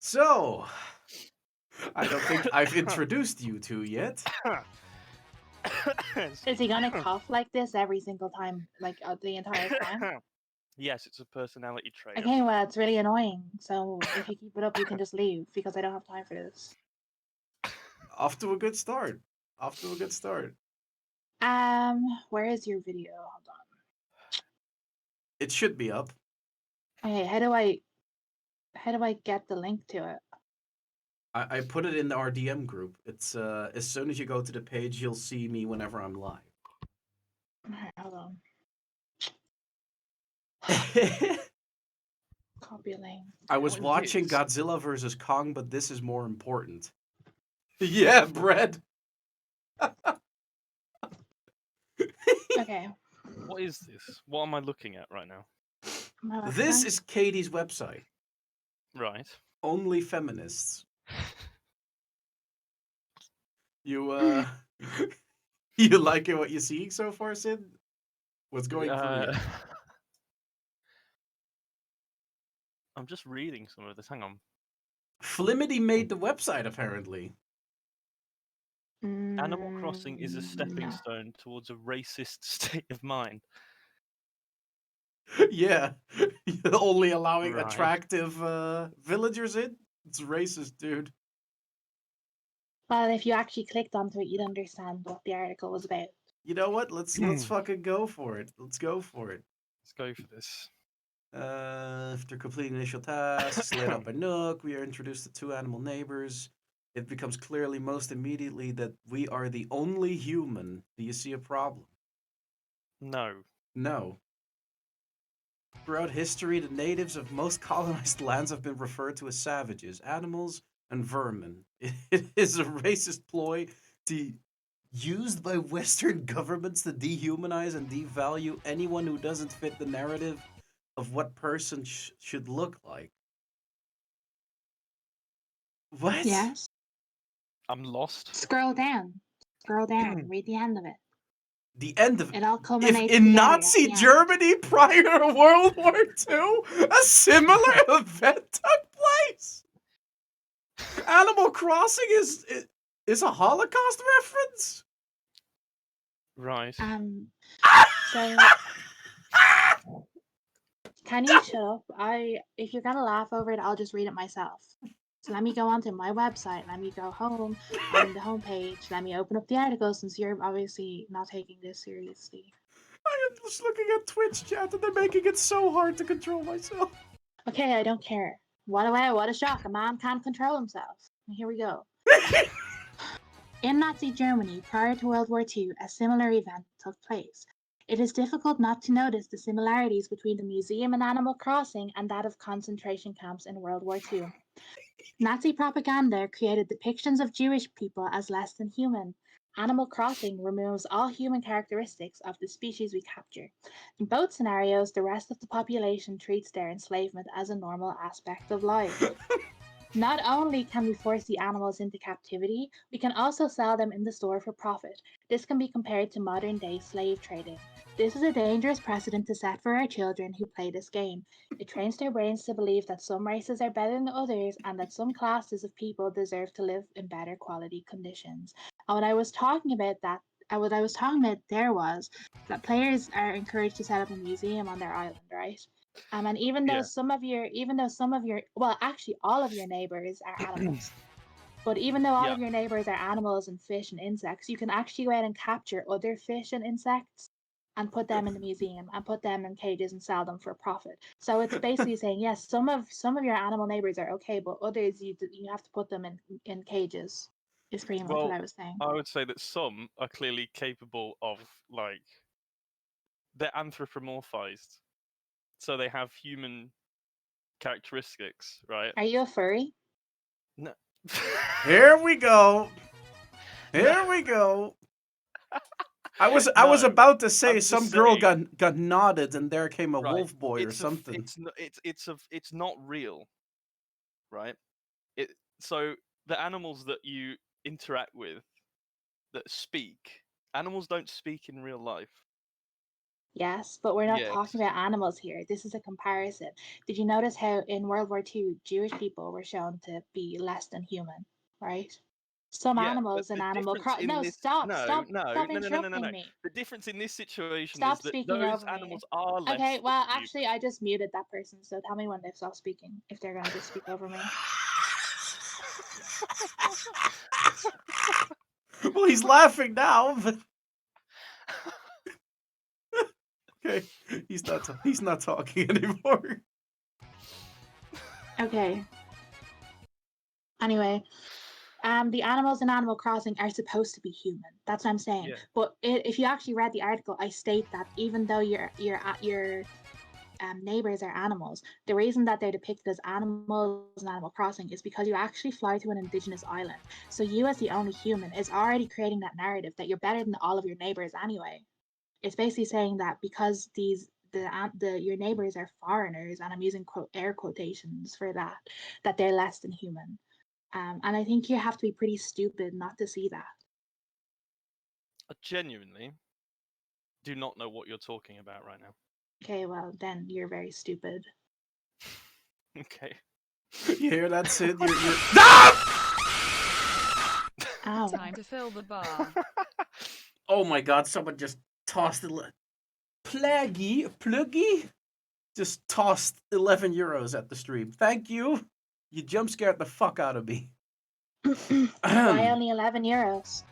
So, I don't think I've introduced you two yet. Is he gonna cough like this every single time, like the entire time? Yes, it's a personality trait. Okay, well, it's really annoying. So if you keep it up, you can just leave because I don't have time for this. Off to a good start. Off to a good start. Where is your video? Hold on. It should be up. Okay, how do I get the link to it? I put it in the RDM group. It's as soon as you go to the page, you'll see me whenever I'm live. Alright, hold on. Copy link. I was What is watching this? Godzilla vs. Kong, but this is more important. Yeah, bread. Okay. What is this? What am I looking at right now? My This website. is Katie's website. Right. Only feminists. You you liking what you're seeing so far, Sid? What's going through you? I'm just reading some of this. Hang on. Flimity made the website apparently. Animal Crossing is a stepping No. stone towards a racist state of mind. Yeah, only allowing Right. attractive villagers in. It's racist, dude. Well, if you actually clicked onto it, you'd understand what the article was about. You know what? Let's fucking go for it. Let's go for it. Let's go for this. After completing initial tasks laid out by Nook, we are introduced to two animal neighbors. It becomes clearly most immediately that we are the only human. Do you see a problem? No. No. Throughout history, the natives of most colonized lands have been referred to as savages, animals, and vermin. It is a racist ploy used by Western governments to dehumanize and devalue anyone who doesn't fit the narrative of what person should look like. What? Yes. I'm lost. Scroll down. Scroll down. Read the end of it. The end of It all if culminates in together Nazi at the end. Germany prior to World War II, a similar event took place. Animal Crossing is a Holocaust reference. Right. So can you shut up? If you're gonna laugh over it, I'll just read it myself. So let me go onto my website. Let me go home on the homepage. Let me open up the article since you're obviously not taking this seriously. I am just looking at Twitch chat and they're making it so hard to control myself. Okay, I don't care. What a shock. A man can't control himself. Here we go. In Nazi Germany, prior to World War II, a similar event took place. It is difficult not to notice the similarities between the museum in Animal Crossing and that of concentration camps in World War II. Nazi propaganda created depictions of Jewish people as less than human. Animal Crossing removes all human characteristics of the species we capture. In both scenarios, the rest of the population treats their enslavement as a normal aspect of life. Not only can we force the animals into captivity, we can also sell them in the store for profit. This can be compared to modern day slave trading. This is a dangerous precedent to set for our children who play this game. It trains their brains to believe that some races are better than others and that some classes of people deserve to live in better quality conditions. And what I was talking about there was that players are encouraged to set up a museum on their island, right? And even though well, actually, all of your neighbors are animals. But even though all of your neighbors are animals and fish and insects, you can actually go out and capture other fish and insects and put them in the museum and put them in cages and sell them for profit. So it's basically saying, yes, some of your animal neighbors are okay, but others you have to put them in cages. Is pretty much what I was saying. I would say that some are clearly capable of, like, they're anthropomorphized. So they have human characteristics, right? Are you a furry? No. Here we go. Here we go. I was about to say some girl got nodded and there came a wolf boy or something. It's not real, right? So the animals that you interact with that speak, animals don't speak in real life. Yes, but we're not Yes. talking about animals here. This is a comparison. Did you notice how in World War II, Jewish people were shown to be less than human, right? Some Yeah, but animals in the Animal difference Crossing. in No, this stop, no, stop, no, stop no, no, no, no, no, interrupting no. me. The difference in this situation is Stop that speaking those over me. animals are less Okay, well, than actually, I just muted that person, so tell me when they've stopped speaking, if they're gonna just speak over me. Well, he's laughing now, but okay, he's not talking anymore. Okay. Anyway, the animals in Animal Crossing are supposed to be human. That's what I'm saying. Yeah. But if you actually read the article, I state that even though your neighbors are animals, the reason that they're depicted as animals in Animal Crossing is because you actually fly to an indigenous island. So you, as the only human, is already creating that narrative that you're better than all of your neighbors anyway. It's basically saying that because your neighbors are foreigners, and I'm using air quotations for that they're less than human. And I think you have to be pretty stupid not to see that. I genuinely do not know what you're talking about right now. Okay, well then you're very stupid. Okay. You hear that, Sid? You're Ow. Time to fill the bar. Oh my god! Someone just tossed Pluggy just tossed 11 euros at the stream. Thank you. You jump scared the fuck out of me. Why only 11 euros?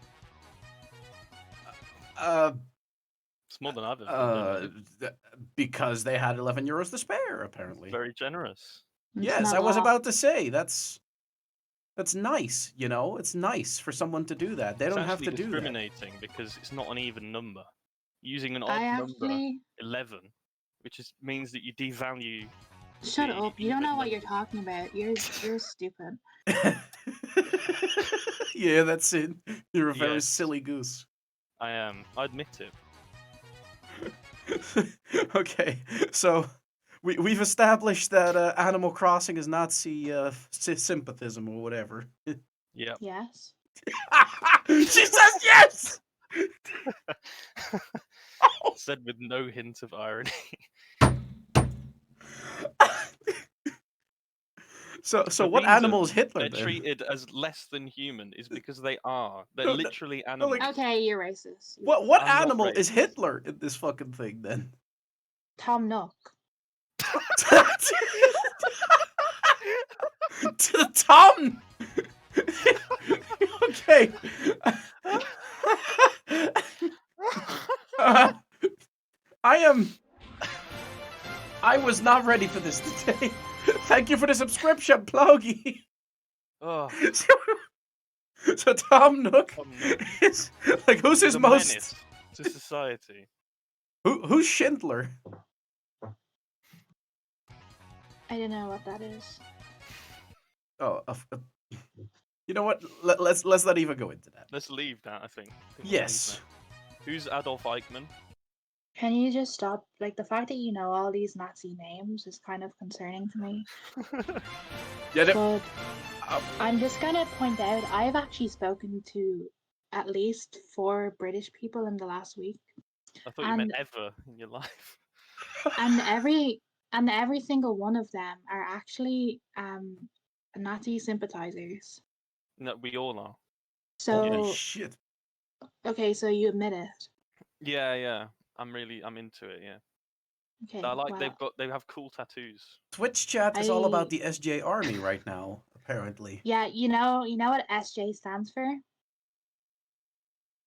It's more than I've ever done. Because they had 11 euros to spare, apparently. Very generous. Yes, I was about to say that's nice. You know, it's nice for someone to do that. They It's don't have to actually do that. discriminating because it's not an even number. Using an odd I number, actually 11, which means that you devalue. shut the up. You don't even know what you're numbers. talking about. You're stupid. Yeah, that's it. You're a very Yes. silly goose. I am. I admit it. Okay, so we've established that Animal Crossing is Nazi sympathism or whatever. Yeah. Yes. She says yes. Said with no hint of irony. So The what reason animal is Hitler they're then? treated as less than human is because they are. They're No, literally no, animals. like- Okay, you're racist. What I'm not animal is racist. Hitler in this fucking thing then? Tom Nook. To the Tom. Okay. I was not ready for this today. Thank you for the subscription, Plogy. Oh, So Tom Nook Tom Nook. is like who's He's his a most menace to society. who's Schindler? I don't know what that is. Oh, you know what? Let's not even go into that. Let's leave that. I think. Yes. Who's Adolf Eichmann? Can you just stop? Like, the fact that you know all these Nazi names is kind of concerning to me. Yeah. But I'm just gonna point out, I've actually spoken to at least 4 British people in the last week. I thought you meant ever in your life. And every single one of them are actually Nazi sympathizers. No, we all are. So Holy shit. okay, so you admit it. Yeah. I'm into it. Yeah. Okay. I like well, they have cool tattoos. Twitch chat is all about the SJ Army right now, apparently. Yeah, you know what SJ stands for?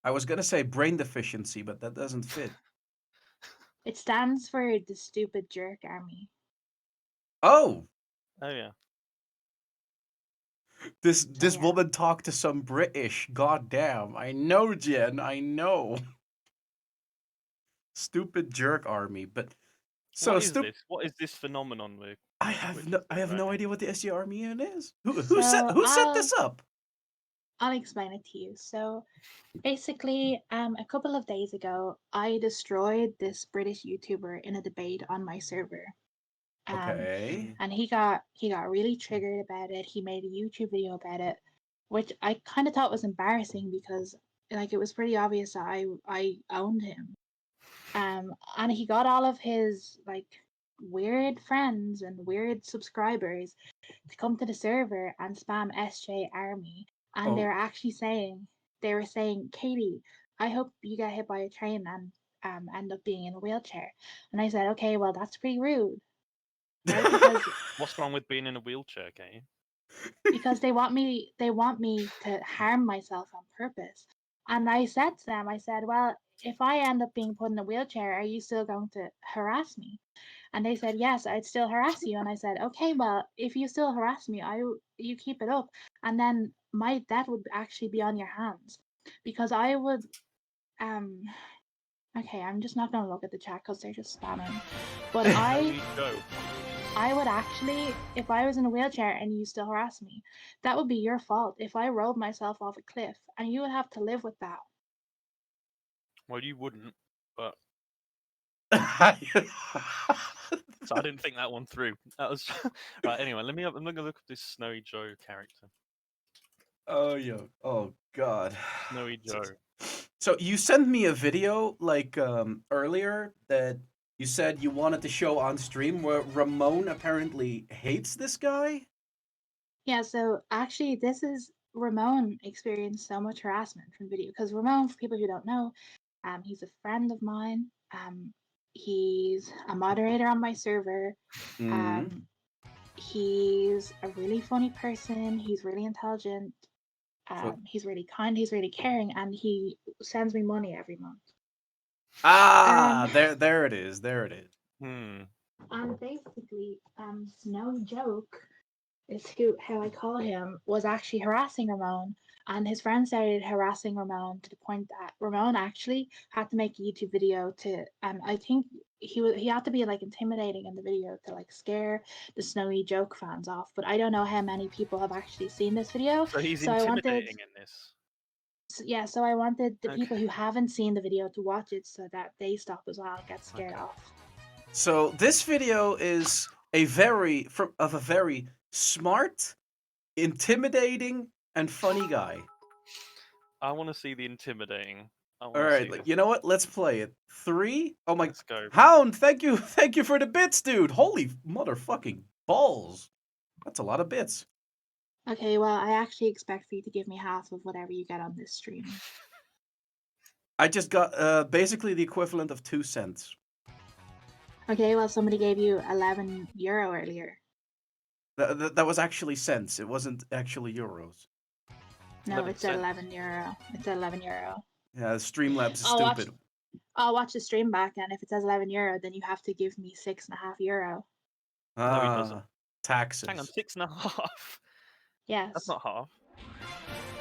I was gonna say brain deficiency, but that doesn't fit. It stands for the Stupid Jerk Army. Oh, Oh yeah. this yeah. woman talked to some British. God damn. I know, Jen. I know. Stupid jerk army, but so what is this? What is this phenomenon with? I have no idea what the SJ Army is. Who So set this up? I'll explain it to you. So basically, a couple of days ago, I destroyed this British YouTuber in a debate on my server. Okay. And he got really triggered about it. He made a YouTube video about it, which I kind of thought was embarrassing because like it was pretty obvious that I owned him. And he got all of his like weird friends and weird subscribers to come to the server and spam SJ Army, and Oh. they were saying, Katie, I hope you get hit by a train and end up being in a wheelchair. And I said, okay, well that's pretty rude, right? Because What's wrong with being in a wheelchair, Kate? they want me to harm myself on purpose. And I said to them, I said, well, if I end up being put in a wheelchair, are you still going to harass me? And they said, yes, I'd still harass you. And I said, okay, well, if you still harass me, you keep it up. And then my death would actually be on your hands, because I would, um, okay, I'm just not going to look at the chat because they're just spamming. But I would actually, if I was in a wheelchair and you still harass me, that would be your fault if I rolled myself off a cliff, and you would have to live with that. Well, you wouldn't, but So so I didn't think that one through. That was right. Anyway, I'm gonna look at this Snowy Joe character. Oh, yo. Oh, God. Snowy Joe. So you sent me a video like earlier that you said you wanted to show on stream where Ramon apparently hates this guy. Yeah, so actually, this is Ramon experienced so much harassment from video, because Ramon, for people who don't know, he's a friend of mine. He's a moderator on my server. Mm. He's a really funny person. He's really intelligent. So, He's really kind. He's really caring, and he sends me money every month. there it is. There it is. Hmm. And basically, no joke, is how I call him, was actually harassing Ramon, and his friends started harassing Ramon to the point that Ramon actually had to make a YouTube video to, I think he had to be like intimidating in the video to like scare the Snowy Joke fans off. But I don't know how many people have actually seen this video. So he's So I wanted, intimidating in this. so I wanted the people Okay. who haven't seen the video to watch it so that they stop as well and get scared Okay. off. So this video is a very smart, intimidating, and funny guy. I want to see the intimidating. I All want to right, see like, this. you know what? Let's play it. 3. Oh my. Let's go. Hound, thank you for the bits, dude. Holy motherfucking balls. That's a lot of bits. Okay, well, I actually expect for you to give me half of whatever you get on this stream. I just got basically the equivalent of 2 cents. Okay, well, somebody gave you €11 earlier. That was actually cents. It wasn't actually euros. No, it said €11. €11. It said €11. Yeah, Streamlabs is I'll stupid. I'll watch the stream back, and if it says €11, then you have to give me €6.50. No, he doesn't. Taxes. Hang on, 6.5. Yes. That's not half.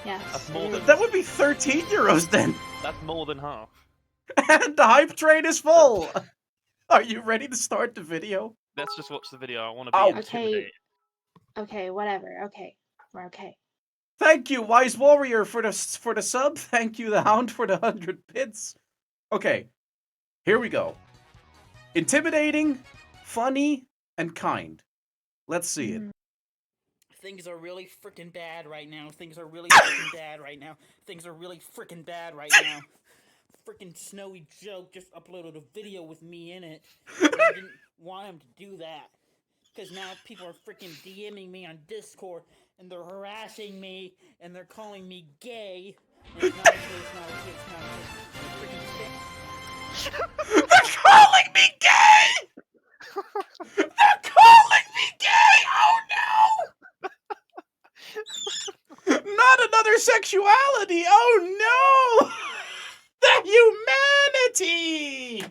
Yes. That's more than. That would be 13 euros then. That's more than half. And the hype train is full. Are you ready to start the video? Let's just watch the video. I want to be Ouch. intimidated. Okay, whatever. Okay, we're okay. Thank you, Wise Warrior, for the sub. Thank you, the Hound, for the 100 bits. Okay, here we go. Intimidating, funny, and kind. Let's see it. Things are really freaking bad right now. Things are really freaking bad right now. Things are really freaking bad right now. Freaking Snowy Joke just uploaded a video with me in it. And I didn't want him to do that. Because now people are freaking DMing me on Discord and they're harassing me and they're calling me gay. And it's not okay, it's not okay, it's not okay. It's freaking They're calling me gay! They're calling me gay! Oh no! Not another sexuality! Oh no! The humanity!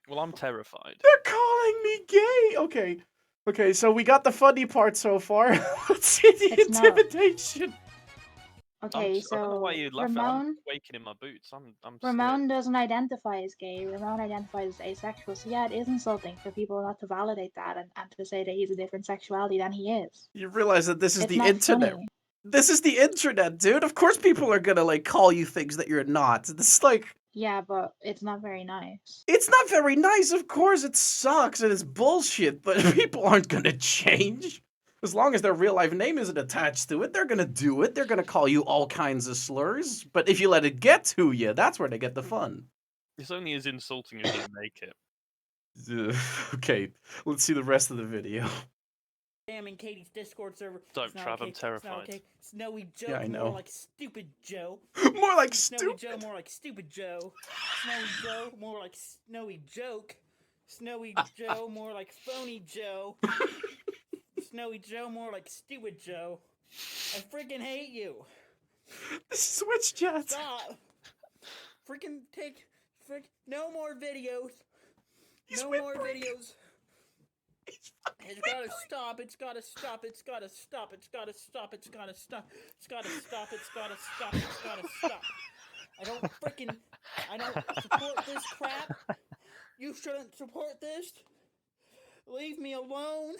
Well, I'm terrified. They're calling me gay! Okay, so we got the funny part so far. Let's see the It's not. intimidation. Okay, I don't know why so you laugh at. I'm Ramon quaking in my boots. I'm scared. Ramon doesn't identify as gay. Ramon identifies as asexual. So yeah, it is insulting for people not to validate that and to say that he's a different sexuality than he is. You realize that this is It's the not internet. funny. This is the internet, dude. Of course people are gonna, like, call you things that you're not. This is like... Yeah, but it's not very nice. It's not very nice, of course. It sucks and it's bullshit, but people aren't gonna change. As long as their real life name isn't attached to it, they're gonna do it. They're gonna call you all kinds of slurs. But if you let it get to you, that's where they get the fun. It's only as insulting as you make it. Okay, let's see the rest of the video. Spamming Katie's Discord server. Don't, It's not Trav, okay. I'm It's not terrified. okay. Snowy Joe, Yeah, I more know. like Stupid Joe. More like Snowy Joe, stupid. more like Stupid Joe. Snowy Joe, more like Snowy Joke. Snowy Joe, more like Phony Joe. Snowy Joe, more like Stupid Joe. I freaking hate you. Switch chat. Stop. Freaking take. No more videos. He's No more whimpering. videos. It's gotta stop. It's gotta stop. It's gotta stop. It's gotta stop. It's gotta stop. It's gotta stop. It's gotta stop. It's gotta stop. I don't support this crap. You shouldn't support this. Leave me alone.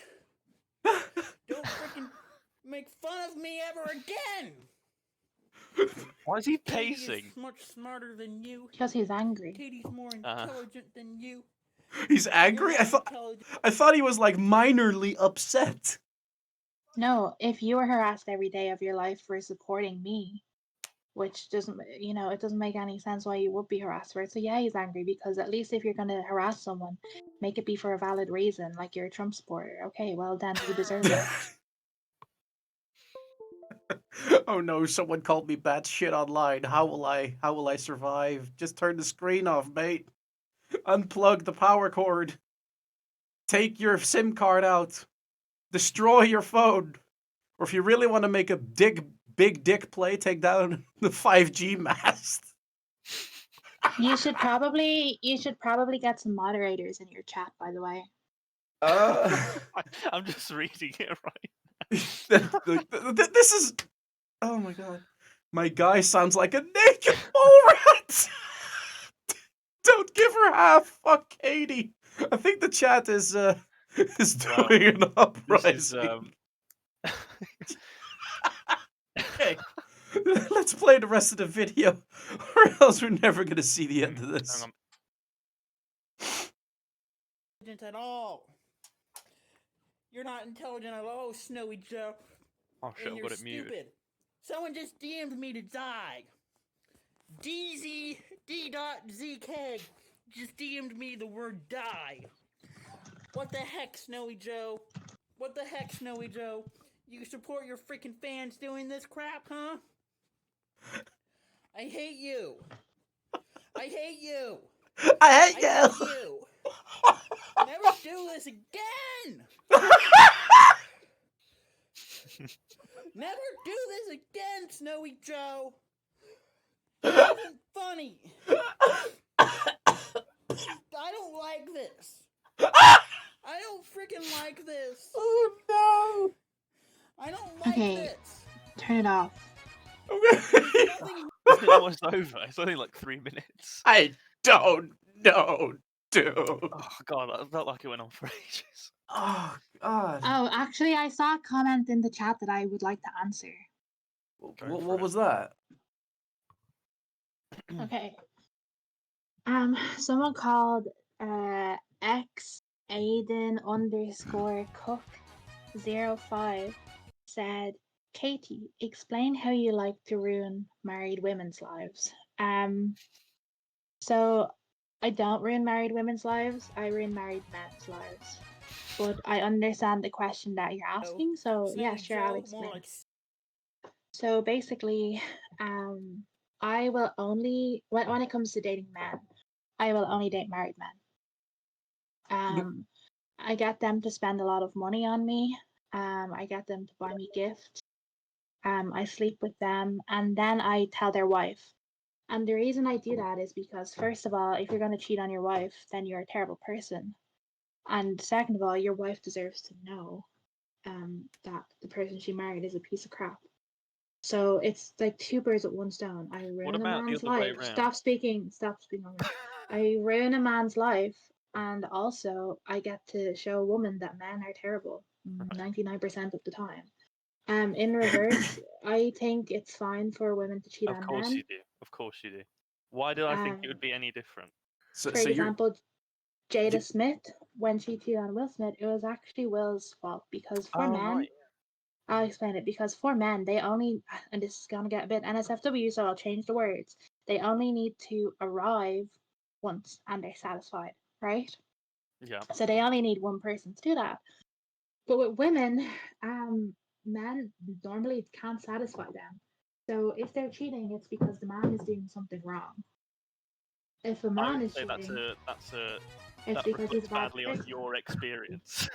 Don't freaking make fun of me ever again. Why is he Katie pacing? is much smarter than you. Because he's angry. Katie's more intelligent than you. He's angry? You're not intelligent. I thought he was like minorly upset. No, if you were harassed every day of your life for supporting me, which doesn't, it doesn't make any sense why you would be harassed for it. So yeah, he's angry because at least if you're going to harass someone, make it be for a valid reason, like you're a Trump supporter. Okay, well then you deserve it. Oh no, someone called me bad shit online. How will I survive? Just turn the screen off, mate. Unplug the power cord. Take your SIM card out. Destroy your phone. Or if you really want to make a big dick play, take down the 5G mast. You should probably get some moderators in your chat, by the way. I'm just reading it right. This is. Oh my god. My guy sounds like a naked mole rat. Don't give her half. Fuck Katie. I think the chat is doing an uprising. Okay. Let's play the rest of the video, or else we're never gonna see the end of this. At all. You're not intelligent at all, Snowy Joe. Oh shit, and I've you're got it muted. stupid. Someone just DM'd me to die. D.ZK just DM'd me the word die. What the heck, Snowy Joe? What the heck, Snowy Joe? You support your freaking fans doing this crap, huh? I hate you. I hate you. I hate I hate you. Never do this again. Never do this again, Snowy Joe. This isn't funny. I don't like this. I don't freaking like this. Oh no! I don't like this. Turn it off. It's almost over. It's only like 3 minutes. I don't know, dude. Oh god, that felt like it went on for ages. Oh god. Oh, actually, I saw a comment in the chat that I would like to answer. What was that? Okay. Someone called X Aiden _ Cook 05 said, Katie, explain how you like to ruin married women's lives. So I don't ruin married women's lives, I ruin married men's lives. But I understand the question that you're asking, so yeah, sure, I'll explain. So basically, I will only, when it comes to dating men, I will only date married men. I get them to spend a lot of money on me. I get them to buy me gifts. I sleep with them, and then I tell their wife. And the reason I do that is because, first of all, if you're going to cheat on your wife, then you're a terrible person. And second of all, your wife deserves to know that the person she married is a piece of crap. So it's like two birds with one stone. I ruin a man's life. Stop speaking. I ruin a man's life, and also I get to show a woman that men are terrible 99% of the time. In reverse, I think it's fine for women to cheat on men. Of course you do. Of course you do. Why did I think it would be any different? For example, Jada Smith, when she cheated on Will Smith, it was actually Will's fault because for men, right. I'll explain it, because for men, they only, and this is going to get a bit NSFW, so I'll change the words, they only need to arrive once and they're satisfied, right? Yeah. So they only need one person to do that. But with women, men normally can't satisfy them. So if they're cheating, it's because the man is doing something wrong. If a I man would is say cheating, it's that because he's reflects a bad badly on person. your experience.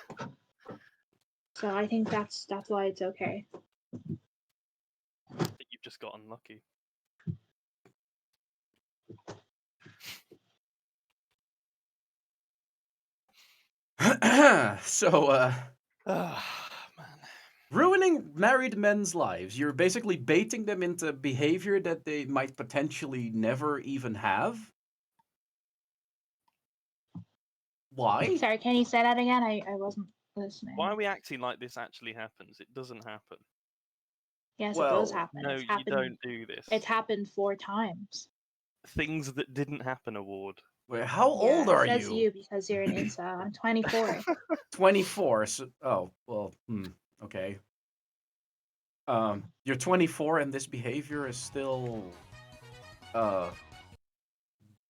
So I think that's why it's okay. That you've just got unlucky. So, Man. ruining married men's lives. You're basically baiting them into behavior that they might potentially never even have. Why? Sorry, can you say that again? I wasn't listening. Why are we acting like this actually happens? It doesn't happen. Yes, it does Well, happen. No, It's you happened. don't do this. It's happened 4 times. Things that didn't happen award. Wait, how old Yeah, are says you? because you're an incel. I'm 24. 24. So, oh, well, okay. You're 24 and this behavior is still, How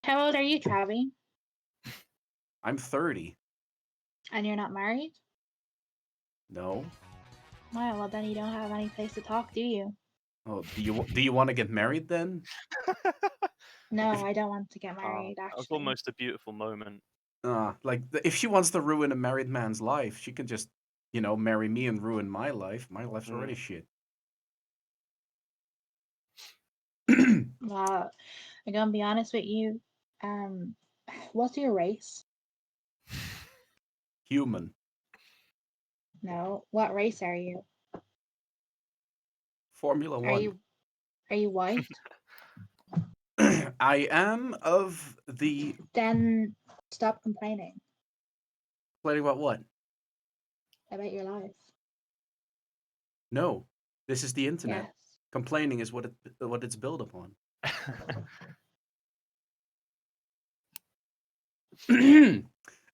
old are you, Travi? I'm 30. And you're not married? No. Well, then you don't have any place to talk, do you? Oh, do you want to get married then? No, If- I don't want to get Oh, married, that was actually. almost a beautiful moment. Like if she wants to ruin a married man's life, she can just, marry me and ruin my life. My life's already shit. Well, I'm gonna be honest with you. What's your race? Human. No. What race are you? Formula Are 1. you white? I am of the. Then stop complaining Complaining about what? about your life. No. This is the internet. Yes. Complaining is what it's built upon.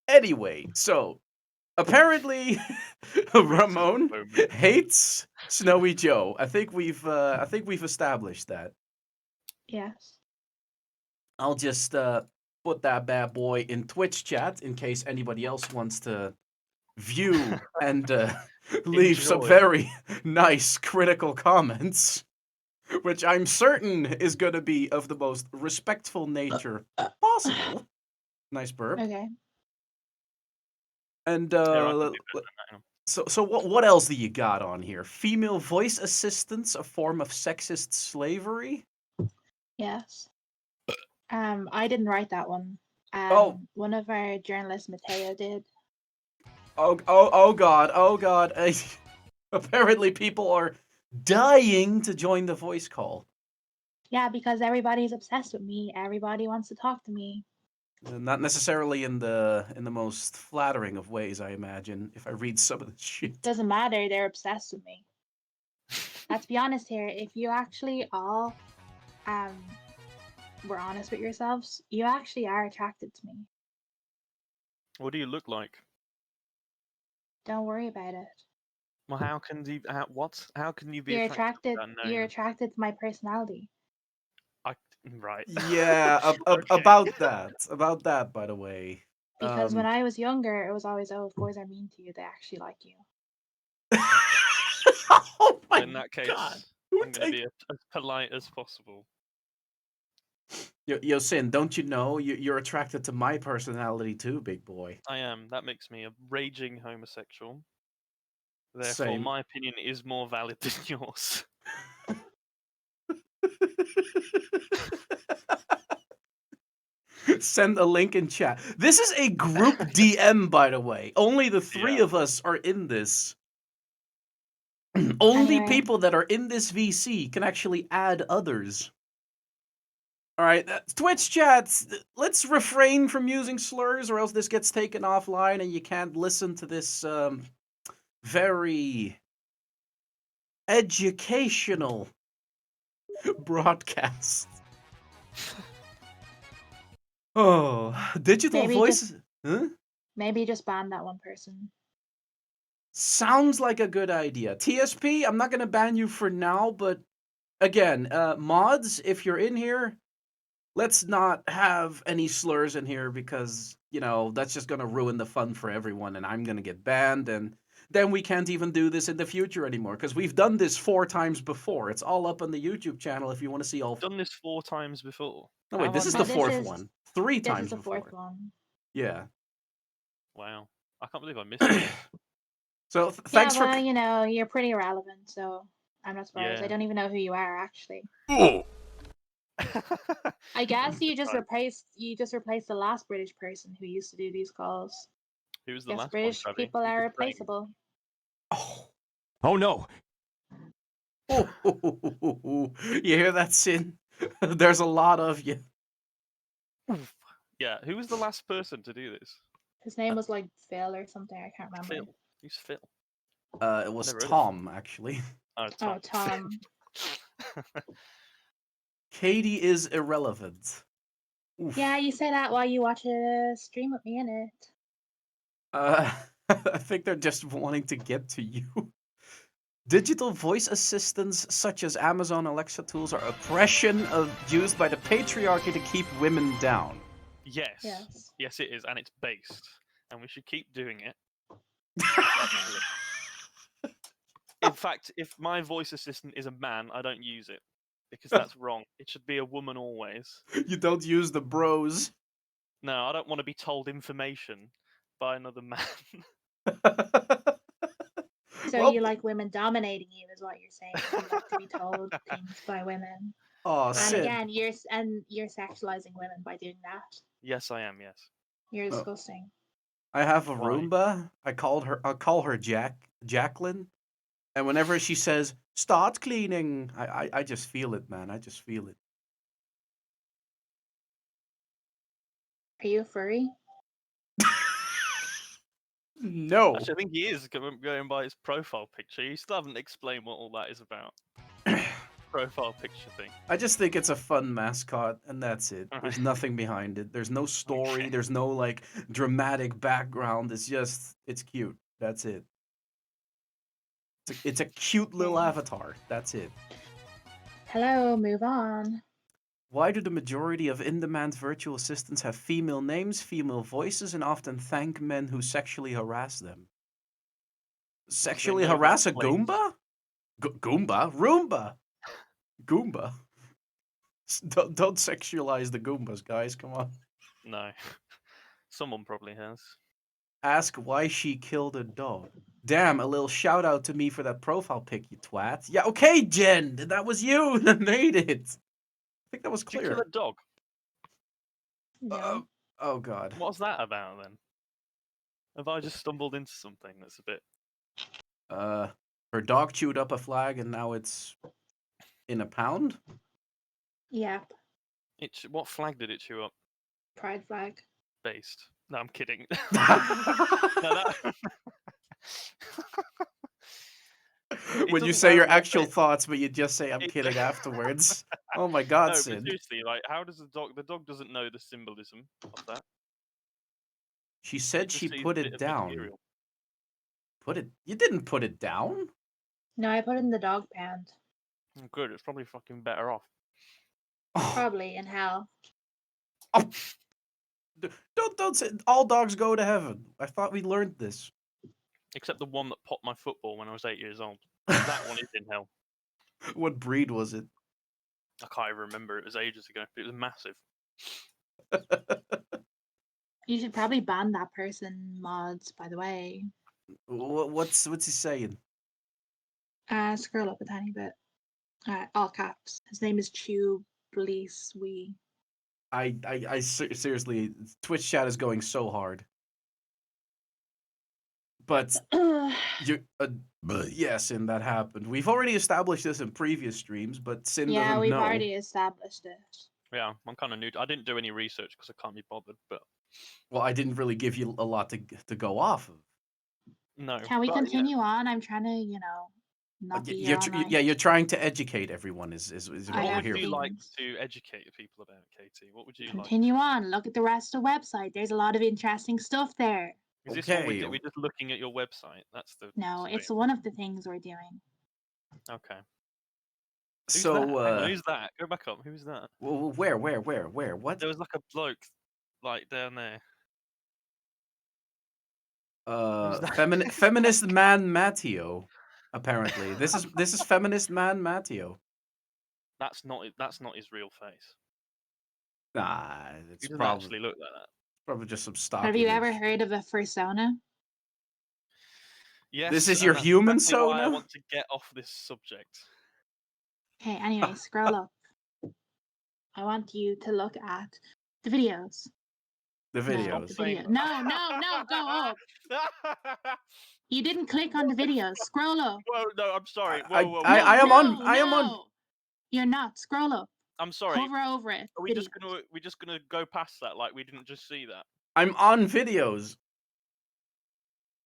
Anyway, so apparently Ramon moment. hates Snowy Joe. I think we've established that. Yes. I'll just put that bad boy in Twitch chat in case anybody else wants to view and leave some Enjoy. very nice critical comments, which I'm certain is going to be of the most respectful nature possible. Nice burp. Okay. And Yeah, I can do better than that. so what else do you got on here? Female voice assistants, a form of sexist slavery? Yes. I didn't write that one. Oh. One of our journalists, Mateo, did. Oh God. Apparently people are dying to join the voice call. Yeah, because everybody's obsessed with me. Everybody wants to talk to me. Not necessarily in the most flattering of ways, I imagine, if I read some of the shit. Doesn't matter, they're obsessed with me. Let's be honest here. If you actually all were honest with yourselves, you actually are attracted to me. What do you look like? Don't worry about it. Well, how can you? How can you be You're attracted? attracted. You're attracted to my personality. Right. Yeah, Okay. about that, by the way. Because when I was younger, it was always, oh, of course I'm mean to you. They actually like you. Oh my In that case, God. I'm going to be as polite as possible. Yo, Sin, don't you know you're attracted to my personality too, big boy? I am. That makes me a raging homosexual. Therefore, Same. my opinion is more valid than yours. Send a link in chat. This is a group DM, by the way. Only the 3 of us are in this. Only Anyway. people that are in this VC can actually add others. All right, Twitch chats, let's refrain from using slurs or else this gets taken offline and you can't listen to this very educational broadcast. Oh, digital Maybe voice. Huh? Maybe just ban that one person. Sounds like a good idea. TSP, I'm not going to ban you for now, but again, mods, if you're in here, let's not have any slurs in here because, that's just going to ruin the fun for everyone and I'm going to get banned and then we can't even do this in the future anymore because we've done this 4 times before. It's all up on the YouTube channel if you want to see all. Done this 4 times before. No, How wait, have this I is No, the missed this fourth is one. 3 this is times the before. fourth one. Yeah. Wow. I can't believe I missed this. So Yeah, thanks well, you're pretty irrelevant, so I'm not surprised. I Yeah. don't even know who you are actually. I guess you just replaced the last British person who used to do these calls. Who was the Guess last one, British Travi? people You are just saying? replaceable. Oh. Oh no! You hear that, Sin? There's a lot of you. Yeah. Who was the last person to do this? His name was like Phil or something. I can't remember. Phil. Who's Phil? It was Never heard of Tom, actually. Oh, Oh, Tom. Katie is irrelevant. Oof. Yeah, you say that while you watch a stream with me in it. I think they're just wanting to get to you. Digital voice assistants such as Amazon Alexa tools are oppression used by the patriarchy to keep women down. Yes. Yes. Yes, it is, and it's based, and we should keep doing it. In fact, if my voice assistant is a man, I don't use it because that's wrong. It should be a woman always. You don't use the bros. No, I don't want to be told information by another man. So Well, you like women dominating you, is what you're saying. You like to be told things by women. oh, And Sid. again, you're sexualizing women by doing that. Yes, I am. Yes. You're Oh. disgusting. I have a Why? Roomba. I'll call her Jacqueline. And whenever she says, "Start cleaning," I just feel it, man. I just feel it. Are you a furry? No. Actually, I think he is going by his profile picture. You still haven't explained what all that is about. Profile picture thing. I just think it's a fun mascot, and that's it. There's nothing behind it. There's no story. Okay. There's no like dramatic background. It's cute. That's it. It's a cute little Okay. avatar. That's it. Hello, move on. Why do the majority of in-demand virtual assistants have female names, female voices, and often thank men who sexually harass them? Sexually know the harass a complaints. Goomba? Goomba? Roomba? Goomba? Don't sexualize the Goombas, guys. Come on. No. Someone probably has. Ask why she killed a dog. Damn, a little shout out to me for that profile pic, you twat. Yeah, okay, Jen. That was you that made it. I think that was Did you kill clear. a dog? No. Oh, God. What's that about then? Have I just stumbled into something that's a bit... Her dog chewed up a flag and now it's in a pound? Yep. What flag did it chew up? Pride flag. Based. No, I'm kidding. When you doesn't say your sound like actual it. thoughts, but you just say, I'm It- kidding afterwards. Oh my God, No, but Sid. seriously, like, how does the dog doesn't know the symbolism of that? She It said just she sees put a bit it of down. material. You didn't put it down? No, I put it in the dog pound. Oh, good, it's probably fucking better off. Oh, Probably in hell. don't say all dogs go to heaven. I thought we learned this. Except the one that popped my football when I was 8 years old. That one is in hell. What breed was it? I can't even remember. It was ages ago. It was massive. You should probably ban that person, mods, by the way. What's he saying? Scroll up a tiny bit. All caps. His name is Chew Blease Wee. Seriously, Twitch chat is going so hard. But yes, and that happened. We've already established this in previous streams, but Sin Yeah, doesn't we've know. already established it. Yeah, I'm kind of new. I didn't do any research because I can't be bothered. But Well, I didn't really give you a lot to go off of. no. Can we but, continue on? I'm trying to, not be here all night. You're trying to educate everyone. Is I what What we're have here would you for. like things. to educate people about, Katie? What would you Continue like? on. Look at the rest of the website. There's a lot of interesting stuff there. Is this what we Okay. do? We're just looking at your website. That's the. No, thing. it's one of the things we're doing. Okay. Who's So, that? Hang on, who's that? Go back up. Who's that? where? What? There was like a bloke, like down there. that? Feminist man Matteo. Apparently, this is feminist man Matteo. That's not his real face. Nah, He it's doesn't actually look like that. probably just some stock. Have you ever image. heard of a fursona? Yes. This is and your that's human exactly why I Sona? want to get off this subject. Okay, anyway, scroll up. I want you to look at the videos. The No, videos. the video. No, go up. You didn't click on the videos. Scroll up. Whoa, no, I'm sorry. I- Whoa. I am on- I am on- No. You're not. Scroll up. I'm sorry. Hover over it. Are we just gonna go past that like we didn't just see that? I'm on videos.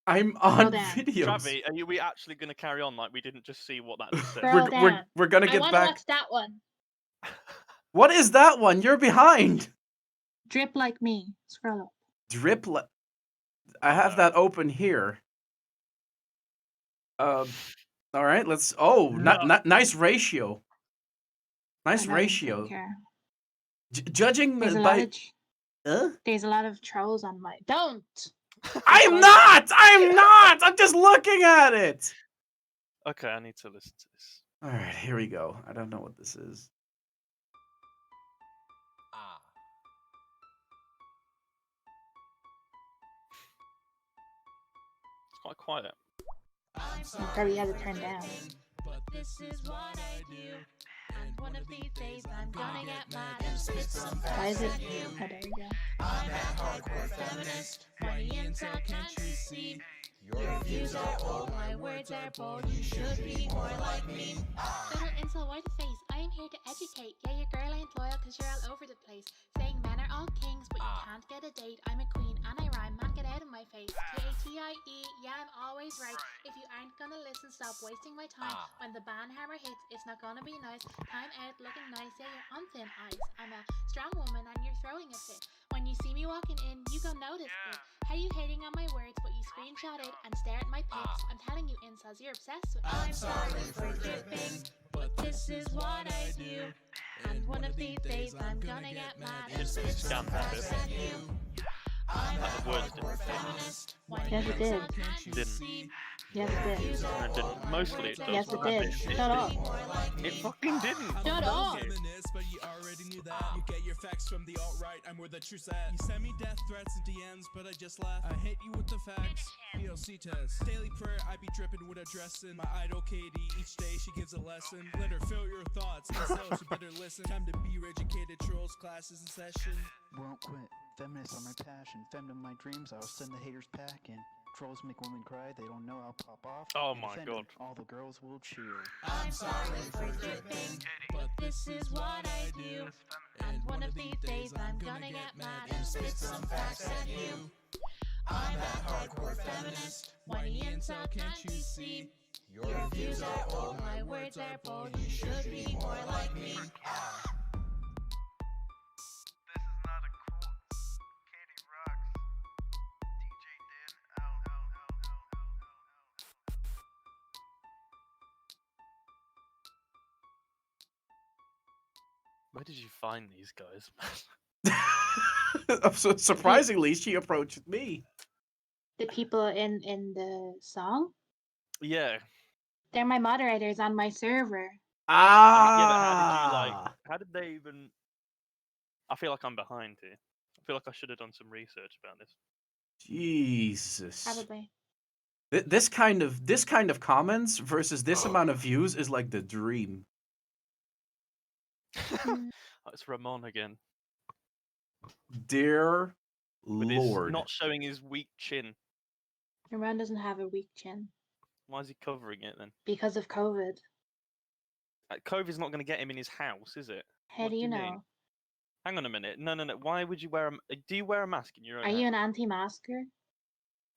I'm on down. videos. Travi, are we actually gonna carry on like we didn't just see what that just said? Scroll down. We're gonna I get want to back. watch that one. What is that one? You're behind. Drip like me. Scroll up. Drip. I have that open here. All right. Let's. Oh, nice ratio. Nice I don't ratio. care. Judging There's a by. lot of there's a lot of trolls on my. Don't. I'm not. I'm just looking at it. Okay, I need to listen to this. All right, here we go. I don't know what this is. It's quite quiet. You probably had it turned down. But this is what I do. And one of these days I'm gonna get mad and spit some Why is facts it? at you. Oh, there you go. I'm that hardcore feminist. Funny intel, can't you see? Your views are old, my words are bold. You should be more like me. Little insult, why the face? I am here to educate. Yeah, your girl ain't loyal cause you're all over the place. Saying men are all kings, but you can't get a date. I'm a queen and I rhyme, man, get out of my face. K-A-T-I-E, yeah, I'm always right. If you aren't gonna listen, stop wasting my time. When the ban hammer hits, it's not gonna be nice. Time out looking nice, yeah, you're on thin ice. I'm a strong woman and you're throwing a fit. When you see me walking in, you gon' notice it. How you hating on my words, but you screenshot it and stare at my pics. I'm telling you, incels, you're obsessed with me. I'm sorry for dripping, but this is what I do. And one of these days I'm gonna get mad and spit some facts at you. I'm that The words didn't hardcore fit. feminist. Yes, it did. Can't you Didn't. see? Yes, it did. No, it didn't. Mostly it does. Yes, it but that did. bit Shut up. It fucking didn't. Shut up. Feminist, but you already knew that. You get your facts from the alt-right, I'm where the truth's at. You send me death threats and DMs, but I just laugh. I hit you with the facts. BLC test. Daily prayer, I be dripping with a dressing. My idol Katie, each day she gives a lesson. Let her fill your thoughts, and so she better listen. Time to be educated, trolls, classes in session. Won't quit. Feminists are my passion. Fem my dreams, I'll send the haters packing. Trolls make women cry, they don't know I'll pop off. Oh And my offend God. 'em, all the girls will cheer. I'm sorry for dripping, but this is what I do. And one of these days I'm gonna get mad and spit some facts at you. I'm that hardcore feminist. Whiny intel, can't you see? Your views are old, my words are bold. You should be more like me. Where did you find these guys? Surprisingly, she approached me. The people in the song, Yeah. they're my moderators on my server. Yeah, but how did you like? How did they even? I feel like I'm behind here. I feel like I should have done some research about this. Jesus. Probably. This kind of comments versus this amount of views is like the dream. Oh, it's Ramon again. Dear With his Lord. not showing his weak chin. Ramon doesn't have a weak chin Why is he covering it then? because of COVID. COVID's not going to get him in his house, is it? How What do you mean? know? Hang on a minute. No. Why would you wear a? Do you wear a mask in your own Are house? you an anti-masker?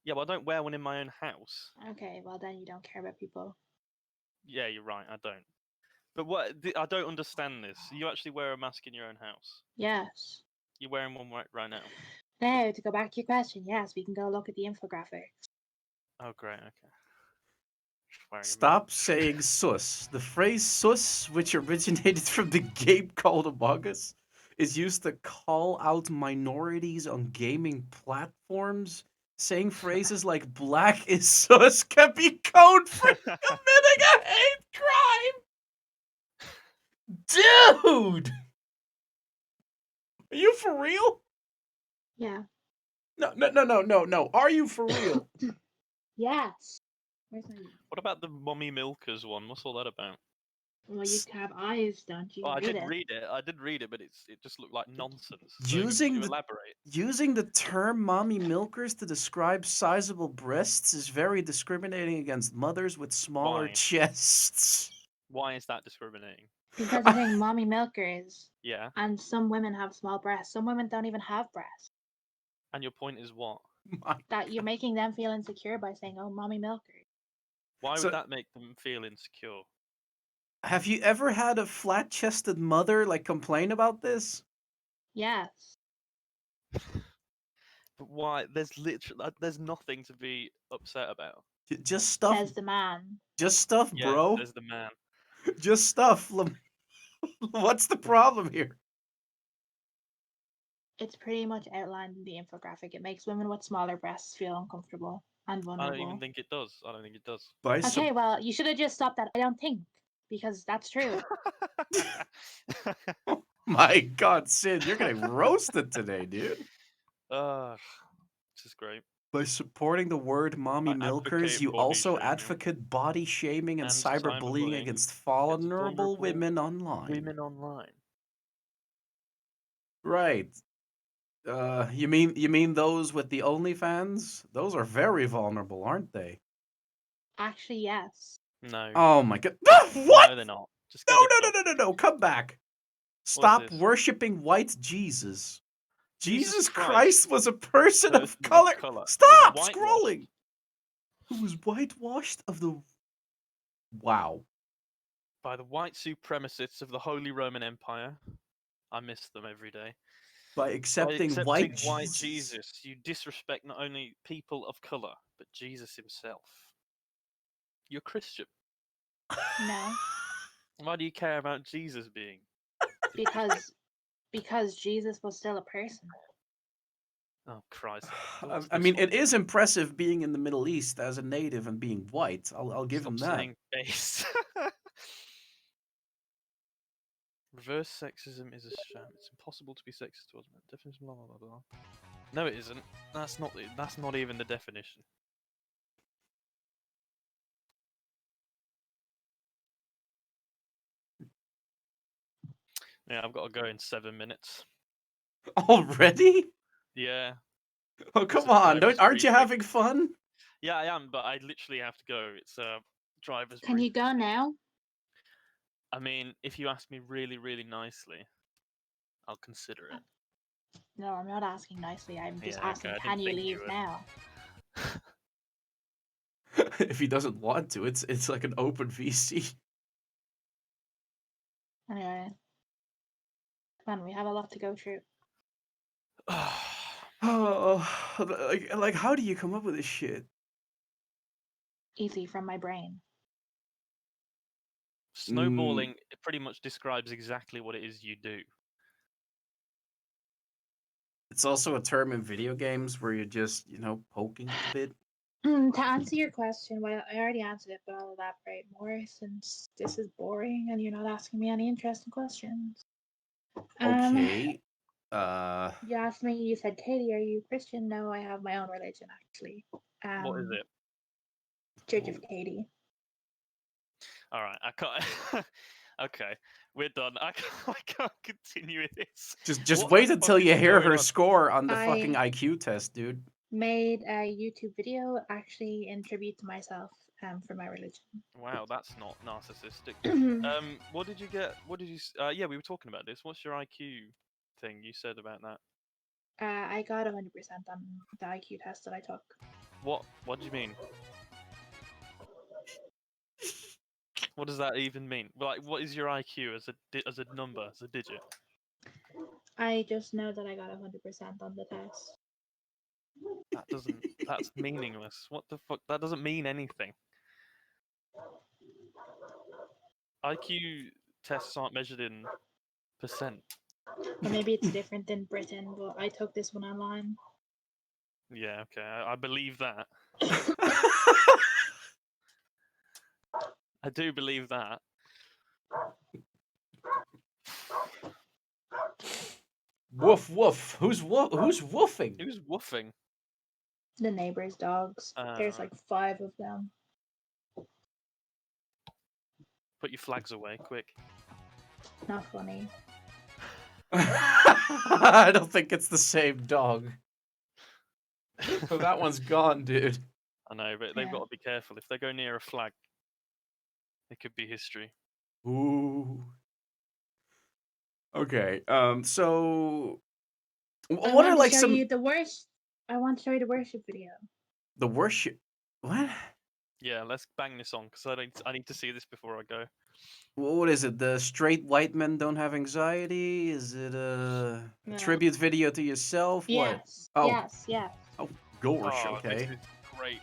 Yeah, well, I don't wear one in my own house. Okay, well then you don't care about people. Yeah, you're right. I don't. But I don't understand this. You actually wear a mask in your own house? Yes. You're wearing one right now. Now, to go back to your question, yes, we can go look at the infographics. Oh, great. Okay. Stop saying sus. The phrase sus, which originated from the game called Among Us, is used to call out minorities on gaming platforms. Saying phrases like black is sus can be code for committing a hate crime. Dude! Are you for real? Yeah. No. Are you for real? Yes. Where's my? What about the mommy milkers one? What's all that about? Well, you have eyes, don't you? Oh, I Read did it. read it. I did read it, but it just looked like nonsense. So Using could you the- elaborate? Using the term mommy milkers to describe sizable breasts is very discriminating against mothers with smaller Why? chests. Why is that discriminating? Because you're saying mommy milkers, Yeah. and some women have small breasts. Some women don't even have breasts. And your point is what? My- That you're making them feel insecure by saying, "Oh, mommy milkers." Why So- would that make them feel insecure? Have you ever had a flat-chested mother like complain about this? Yes. But why? There's nothing to be upset about. Just stuff. Says the man. Just stuff, Yeah, bro. there's the man. Just stuff. What's the problem here? It's pretty much outlined in the infographic. It makes women with smaller breasts feel uncomfortable and I vulnerable. don't even think it does. I don't think it does. By Okay, well, you should have just stopped that. I don't think, because that's true. My God, Sid, you're getting roasted today, dude. This is great. By supporting the word mommy I milkers, advocate you body also shaming. advocate body shaming and And cyberbullying cyberbullying against against vulnerable vulnerable women online. Women online. Right. You mean those with the OnlyFans? Those are very vulnerable, aren't they? Actually, yes. No. Oh my God! What? No, they're not. Just No, get no, a no, job. no, no, no! Come back! Stop this? worshiping white Jesus. Jesus Jesus Christ, Christ was a person person of of color. colour, was Stop whitewashed. scrolling. Who was whitewashed of the? Wow. By the white supremacists of the Holy Roman Empire. I miss them every day. By By accepting accepting white Jesus, you disrespect not only people of colour, but Jesus himself. You're Christian. No, Why do you care about Jesus being? because Jesus was still a person. Oh, Christ. I mean, it is impressive being in the Middle East as a native and being white. I'll give him Stop that. saying base. Reverse sexism is a sham. It's impossible to be sexist towards men. Definition, blah, blah, blah, blah. No, it isn't. That's not even the definition. Yeah, I've got to go in 7 minutes. Already? Yeah. Oh, It's come a on! driver's Aren't you briefing. having fun? Yeah, I am, but I literally have to go. It's a driver's Can you briefing. go now? I mean, if you ask me really, really nicely, I'll consider it. No, I'm not asking nicely. I'm just Yeah, asking, okay, I can didn't you think you leave would. now? If he doesn't want to, it's like an open VC. Anyway, come on, we have a lot to go through. Oh, like how do you come up with this shit? Easy from my brain. Snowballing it pretty much describes exactly what it is you do. It's also a term in video games where you're just, poking a bit. To answer your question, well, I already answered it, but I'll elaborate more since this is boring and you're not asking me any interesting questions. Okay. You asked me, you said, Katie, are you Christian? No, I have my own religion, actually. What is it? Church of Katie. All right, I can't. Okay, we're done. I can't continue with this. Just What wait the until fuck you is hear going her on? score on the I- fucking IQ test, dude. Made a YouTube video actually in tribute to myself for my religion. Wow, that's not narcissistic. What did you get? What did you? Yeah, we were talking about this. What's your IQ thing you said about that? I got 100% on the IQ test that I took. What do you mean? What does that even mean? Like, what is your IQ as a number, as a digit? I just know that I got 100% on the test. That doesn't. That's meaningless. What the fuck? That doesn't mean anything. IQ tests aren't measured in percent. Or maybe it's different than Britain, but I took this one online. Yeah, okay, I believe that. I do believe that. Woof woof. Who's woofing? Who's woofing? The neighbors' dogs. There's like 5 of them. Put your flags away, quick. Not funny. I don't think it's the same dog. So that one's gone, dude. I know, but they've Yeah. got to be careful. If they go near a flag, it could be history. Ooh. Okay. So, I what want are to like show some you the worst. I want to show you the worship video. the worship? What? Yeah, let's bang this on because I need to see this before I go. What is it? The straight white men don't have anxiety? Is it a No. tribute video to yourself? What? Yes. Oh. Yes. Yes. Oh, gosh. Oh, Okay. this is great.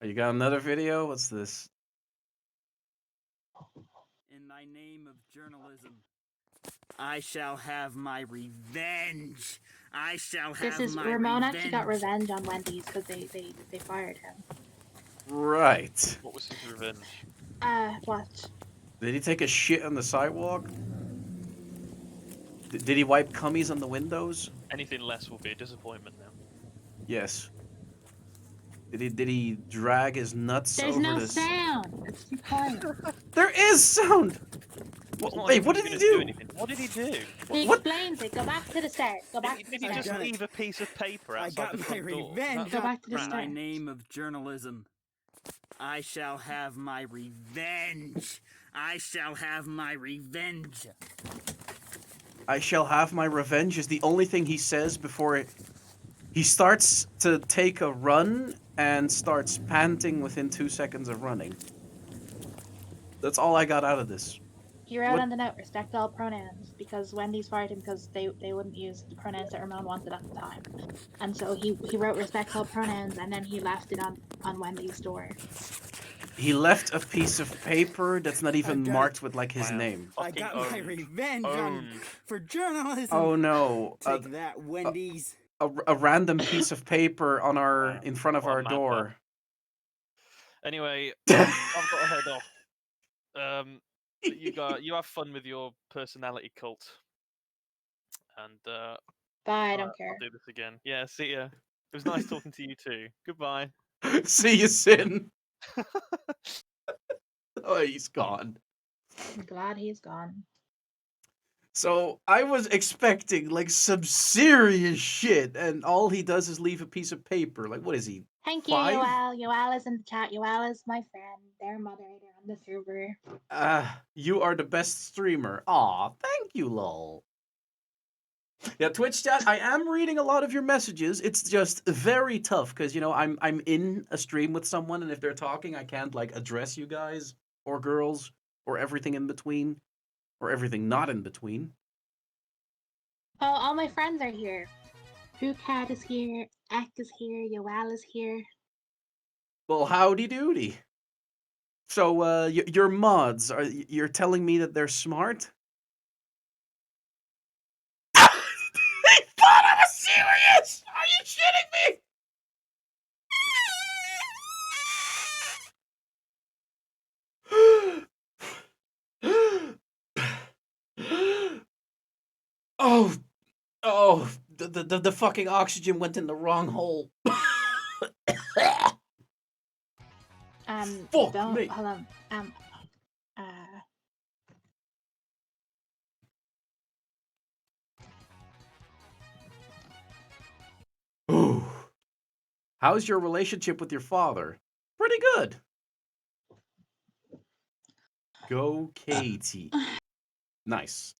You got another video? What's this? In thy name of journalism, I shall have my revenge. I shall have This is my Ramon revenge. actually got revenge on Wendy's because they fired him. Right. What was his revenge? Watch. Did he take a shit on the sidewalk? Did he wipe cummies on the windows? Anything less will be a disappointment now. Yes. Did he drag his nuts There's over no this? sound. It's too quiet. There is sound. It's not Wait, like what he's did he gonna do? anything. What did he do? He What? explains it. Go back to the start. Go back to the Did he start. just done it. leave a piece of paper I outside got the my front door? revenge Go back to the in my start. name of journalism. I shall have my revenge. I shall have my revenge. I shall have my revenge is the only thing he says before he starts to take a run and starts panting within 2 seconds of running. That's all I got out of this. He wrote What- on the note, respect all pronouns, because Wendy's fired him because they wouldn't use the pronouns that Ramon wanted at the time. And so he wrote respect all pronouns, and then he left it on Wendy's door. He left a piece of paper that's not even done marked with like his Wow. name. I Fucking got my owned. revenge Owned. for journalism. Oh no. Take that, Wendy's. A random piece of paper on our Wow. in front of What a our mad door. Anyway, I've got to head off. You have fun with your personality cult, and Bye, I alright, don't care. I'll do this again. Yeah, see ya. It was nice talking to you too. Goodbye. See you, Sin. Oh, he's gone. I'm glad he's gone. So I was expecting like some serious shit, and all he does is leave a piece of paper. Like, what is he? Thank you, 5? Yoel. Yoel is in the chat. Yoel is my friend. They're moderator on the server. You are the best streamer. Aw, thank you, lol. Yeah, Twitch chat. I am reading a lot of your messages. It's just very tough because I'm in a stream with someone, and if they're talking, I can't like address you guys or girls or everything in between or everything not in between. Oh, all my friends are here. Cat is here. Ek is here. Yoel is here. Well, howdy doody. So, your mods you're telling me that they're smart? They thought I was serious. Are you shitting me? Oh, the fucking oxygen went in the wrong hole. Fuck don't me. hold on. Ooh. How's your relationship with your father? Pretty good. Go, Katie. Nice.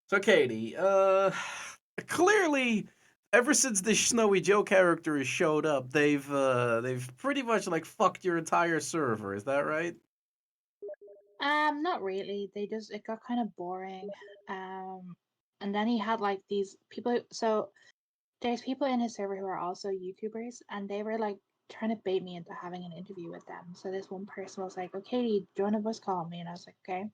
So, Katie, clearly, ever since this Snowy Joe character has showed up, they've pretty much like fucked your entire server. Is that right? Not really. It got kind of boring. And then he had like these people. So there's people in his server who are also YouTubers, and they were like trying to bait me into having an interview with them. So this one person was like, "Okay, join a voice call me," and I was like, "Okay."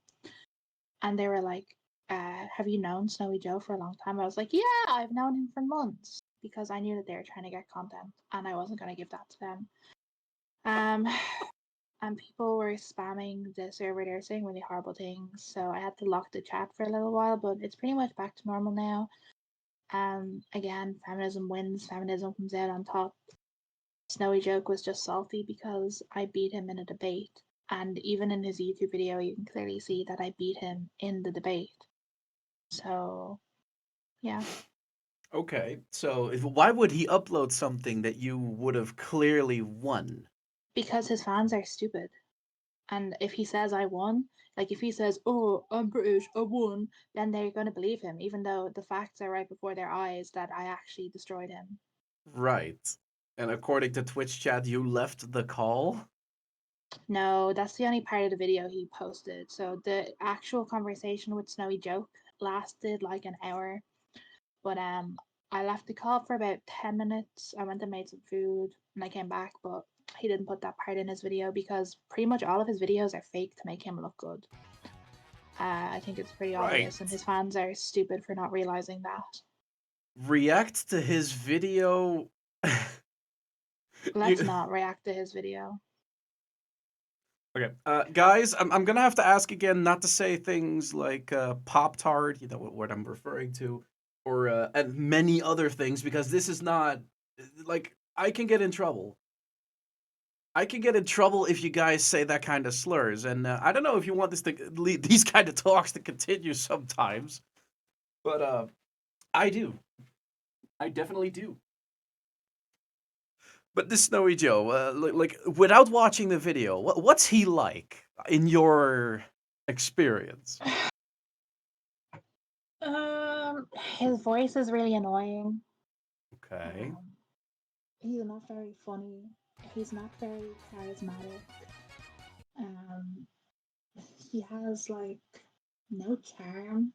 And they were like, "Have you known Snowy Joe for a long time?" I was like, "Yeah, I've known him for months," because I knew that they were trying to get content, and I wasn't going to give that to them. And people were spamming the server. They were saying really horrible things, so I had to lock the chat for a little while. But it's pretty much back to normal now. Again, feminism wins. Feminism comes out on top. Snowy Joke was just salty because I beat him in a debate. And even in his YouTube video, you can clearly see that I beat him in the debate. So, yeah. Okay. So, why would he upload something that you would have clearly won? Because his fans are stupid. And if he says I won, like if he says, "Oh, I'm British, I won," then they're going to believe him, even though the facts are right before their eyes that I actually destroyed him. Right. And according to Twitch chat, you left the call? No, that's the only part of the video he posted. So the actual conversation with Snowy Joke lasted like an hour. But I left the call for about 10 minutes. I went and made some food and I came back, but he didn't put that part in his video because pretty much all of his videos are fake to make him look good. I think it's pretty obvious, and his fans are stupid for not realizing that. React to his video. Let's not react to his video. Okay, guys, I'm gonna have to ask again not to say things like Pop Tart, you know what I'm referring to, or and many other things because this is not like I can get in trouble. I can get in trouble if you guys say that kind of slurs, and I don't know if you want these kind of talks to continue sometimes, but I do. I definitely do. But this Snowy Joe, like without watching the video, what's he like in your experience? His voice is really annoying. Okay. Um, he's not very funny. He's not very charismatic. Um, he has like no charm.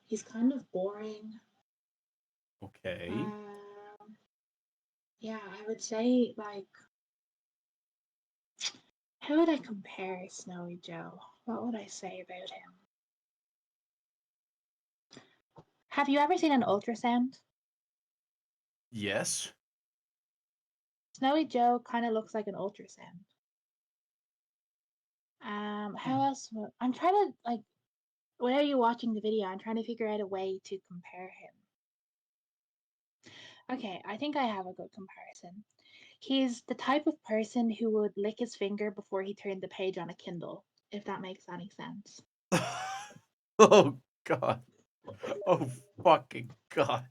He's kind of boring. Okay. Um, yeah, I would say like, how would I compare Snowy Joe? What would I say about him? Have you ever seen an ultrasound? Yes. Snowy Joe kind of looks like an ultrasound. How else? I'm trying to like. Why are you watching the video? I'm trying to figure out a way to compare him. Okay, I think I have a good comparison. He's the type of person who would lick his finger before he turned the page on a Kindle, if that makes any sense. Oh God. Oh fucking God.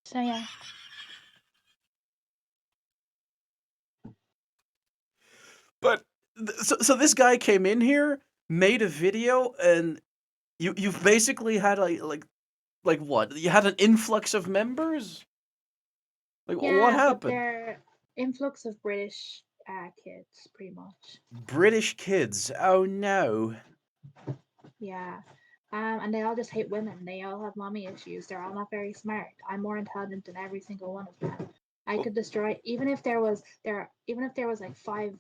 So yeah. But so this guy came in here, made a video, and you've basically had like what? You had an influx of members? Like what Yeah, but happened? they're influx of British kids, pretty much. British kids. Oh no. Yeah. And they all just hate women. They all have mommy issues. They're all not very smart. I'm more intelligent than every single one of them. I could destroy even if there was like 5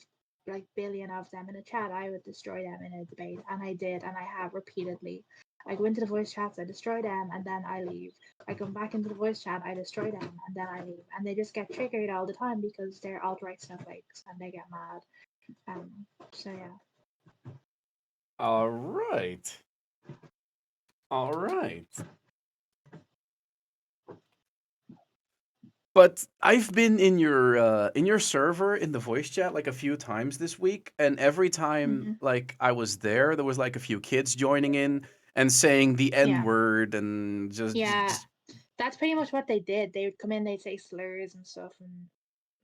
billion of them in a chat, I would destroy them in a debate. And I did, and I have repeatedly. I go into the voice chats, I destroy them, and then I leave. I come back into the voice chat, I destroy them, and then I leave. And they just get triggered all the time because they're alt-right snowflakes and they get mad. So yeah. All right. All right. But I've been in your server in the voice chat like a few times this week, and every time Hmm. like I was there was like a few kids joining in and saying the N Yeah. word and Yeah. just That's pretty much what they did. They would come in, they'd say slurs and stuff, and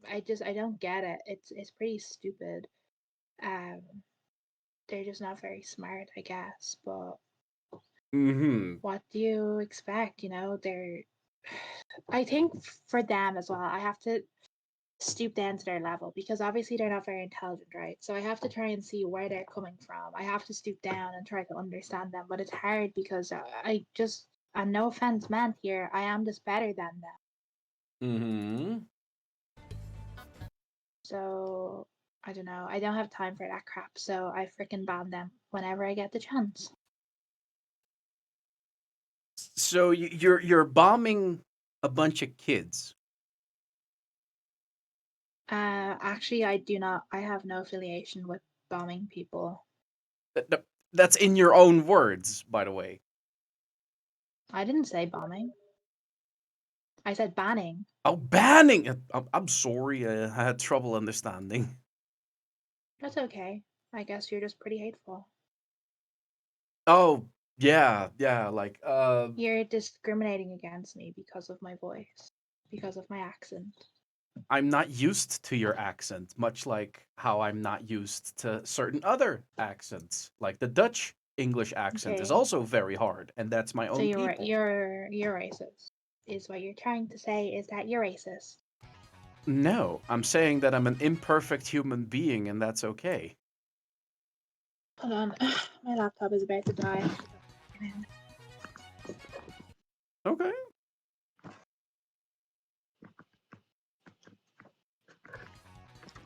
I don't get it. It's pretty stupid. Um, they're just not very smart, I guess. But mm-hmm. what do you expect? They're. I think for them as well, I have to stoop down to their level because obviously they're not very intelligent, right? So I have to try and see where they're coming from. I have to stoop down and try to understand them, but it's hard because I just, and no offense meant here, I am just better than them. Mm-hmm. So I don't know. I don't have time for that crap, so I freaking ban them whenever I get the chance. So you're bombing a bunch of kids. Actually, I do not. I have no affiliation with bombing people. That's in your own words, by the way. I didn't say bombing. I said banning. Oh, banning! I'm sorry, I had trouble understanding. That's okay. I guess you're just pretty hateful. Oh, yeah, like, You're discriminating against me because of my voice, because of my accent. I'm not used to your accent, much like how I'm not used to certain other accents. Like the Dutch English accent is Okay, also very hard, and that's my so own you're people. you're racist. Is what you're trying to say? Is that you're racist? No, I'm saying that I'm an imperfect human being, and that's okay. Hold on, my laptop is about to die. Okay.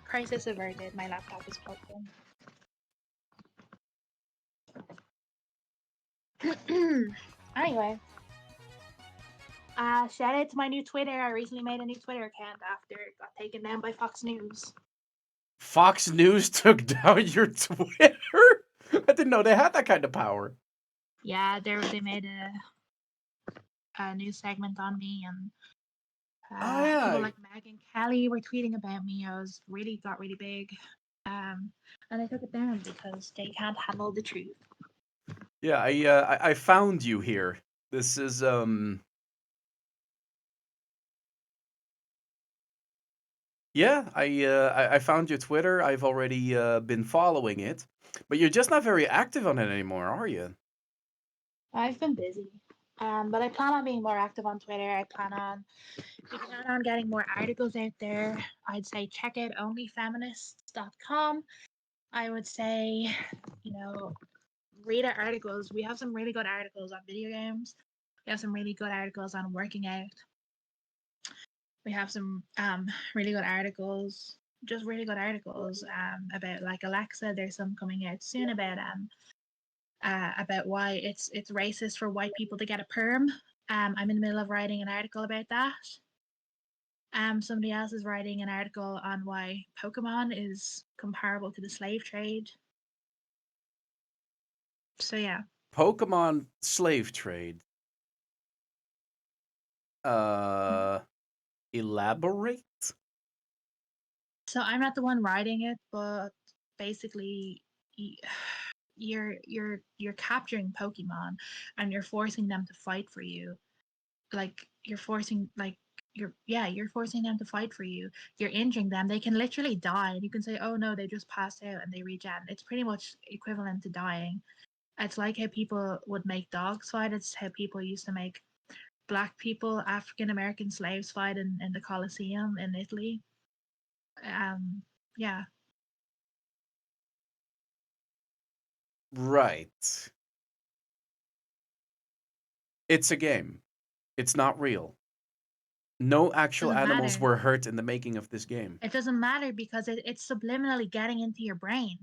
Crisis averted. My laptop is plugged in. Anyway, Shout out to my new Twitter. I recently made a new Twitter account after it got taken down by Fox News. Fox News took down your Twitter? I didn't know they had that kind of power. Yeah, they made a news segment on me, and Oh, yeah. people like Meg and Kelly were tweeting about me. I got really big, and I took it down because they can't handle the truth. Yeah, I found you here. This is yeah, I found your Twitter. I've already been following it, but you're just not very active on it anymore, are you? I've been busy, but I plan on being more active on Twitter. I plan on getting more articles out there. I'd say check out onlyfeminists.com. I would say, read our articles. We have some really good articles on video games. We have some really good articles on working out. We have some really good articles, just really good articles about like Alexa. There's some coming out soon about why it's racist for white people to get a perm. I'm in the middle of writing an article about that. Somebody else is writing an article on why Pokemon is comparable to the slave trade. So yeah. Pokemon slave trade. Elaborate? So I'm not the one writing it, but basically, you're capturing Pokemon, and you're forcing them to fight for you. Like you're forcing you're forcing them to fight for you. You're injuring them. They can literally die, and you can say, "Oh no, they just passed out and they regen." It's pretty much equivalent to dying. It's like how people would make dogs fight. It's how people used to make black people, African American slaves fight in the Colosseum in Italy. Yeah. Right. It's a game. It's not real. No actual Doesn't animals matter. were hurt in the making of this game. It doesn't matter because it's subliminally getting into your brain.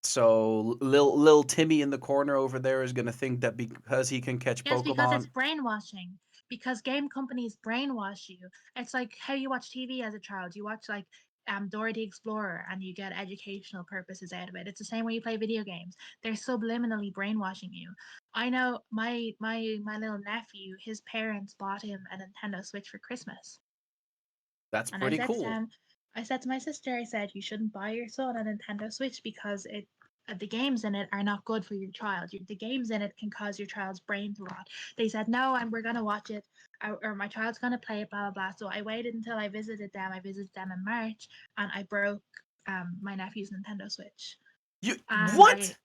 So Lil Timmy in the corner over there is gonna think that because he can catch Yes, because it's Pokemon. brainwashing. Because game companies brainwash you. It's like how you watch TV as a child. You watch like Dora the Explorer and you get educational purposes out of it. It's the same way you play video games. They're subliminally brainwashing you. I know my little nephew, his parents bought him a Nintendo Switch for Christmas. That's And I pretty said to cool. them, I said to my sister, I said, you shouldn't buy your son a Nintendo Switch because the games in it are not good for your child. The games in it can cause your child's brain to rot. They said, no, and we're going to watch it, or my child's going to play it, blah, blah, blah. So I waited until I visited them. I visited them in March, and I broke my nephew's Nintendo Switch. You And what?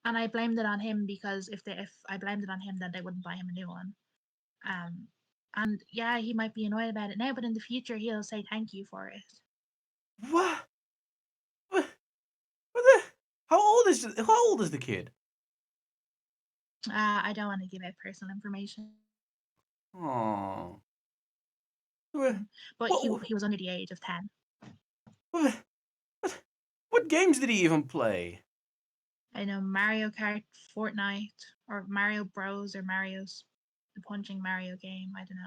I blamed it on him because if I blamed it on him, then they wouldn't buy him a new one. And yeah, he might be annoyed about it now, but in the future he'll say thank you for it. What? What the? How old is the kid? I don't want to give out personal information, Oh. but he was under the age of 10. What games did he even play? I know Mario Kart, Fortnite, or Mario Bros, or Mario's the punching Mario game. I don't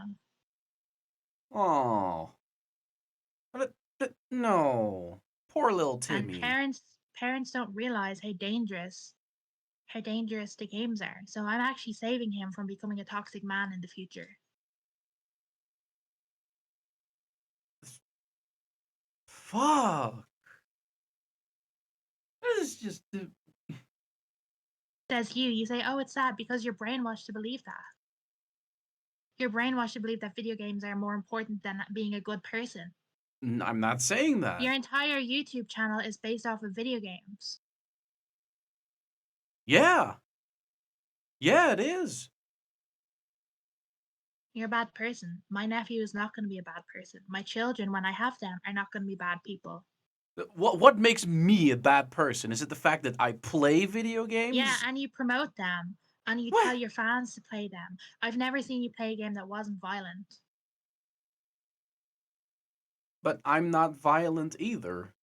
know. Oh. No. Poor little And Timmy. parents don't realize how dangerous the games are. So I'm actually saving him from becoming a toxic man in the future. Fuck. This is just. Says you say, oh, it's sad because you're brainwashed to believe that. You're brainwashed to believe that video games are more important than being a good person. I'm not saying that. Your entire YouTube channel is based off of video games. Yeah. Yeah, it is. You're a bad person. My nephew is not going to be a bad person. My children, when I have them, are not going to be bad people. What makes me a bad person? Is it the fact that I play video games? Yeah, and you promote them. And you tell your fans to play them. I've never seen you play a game that wasn't violent. But I'm not violent either.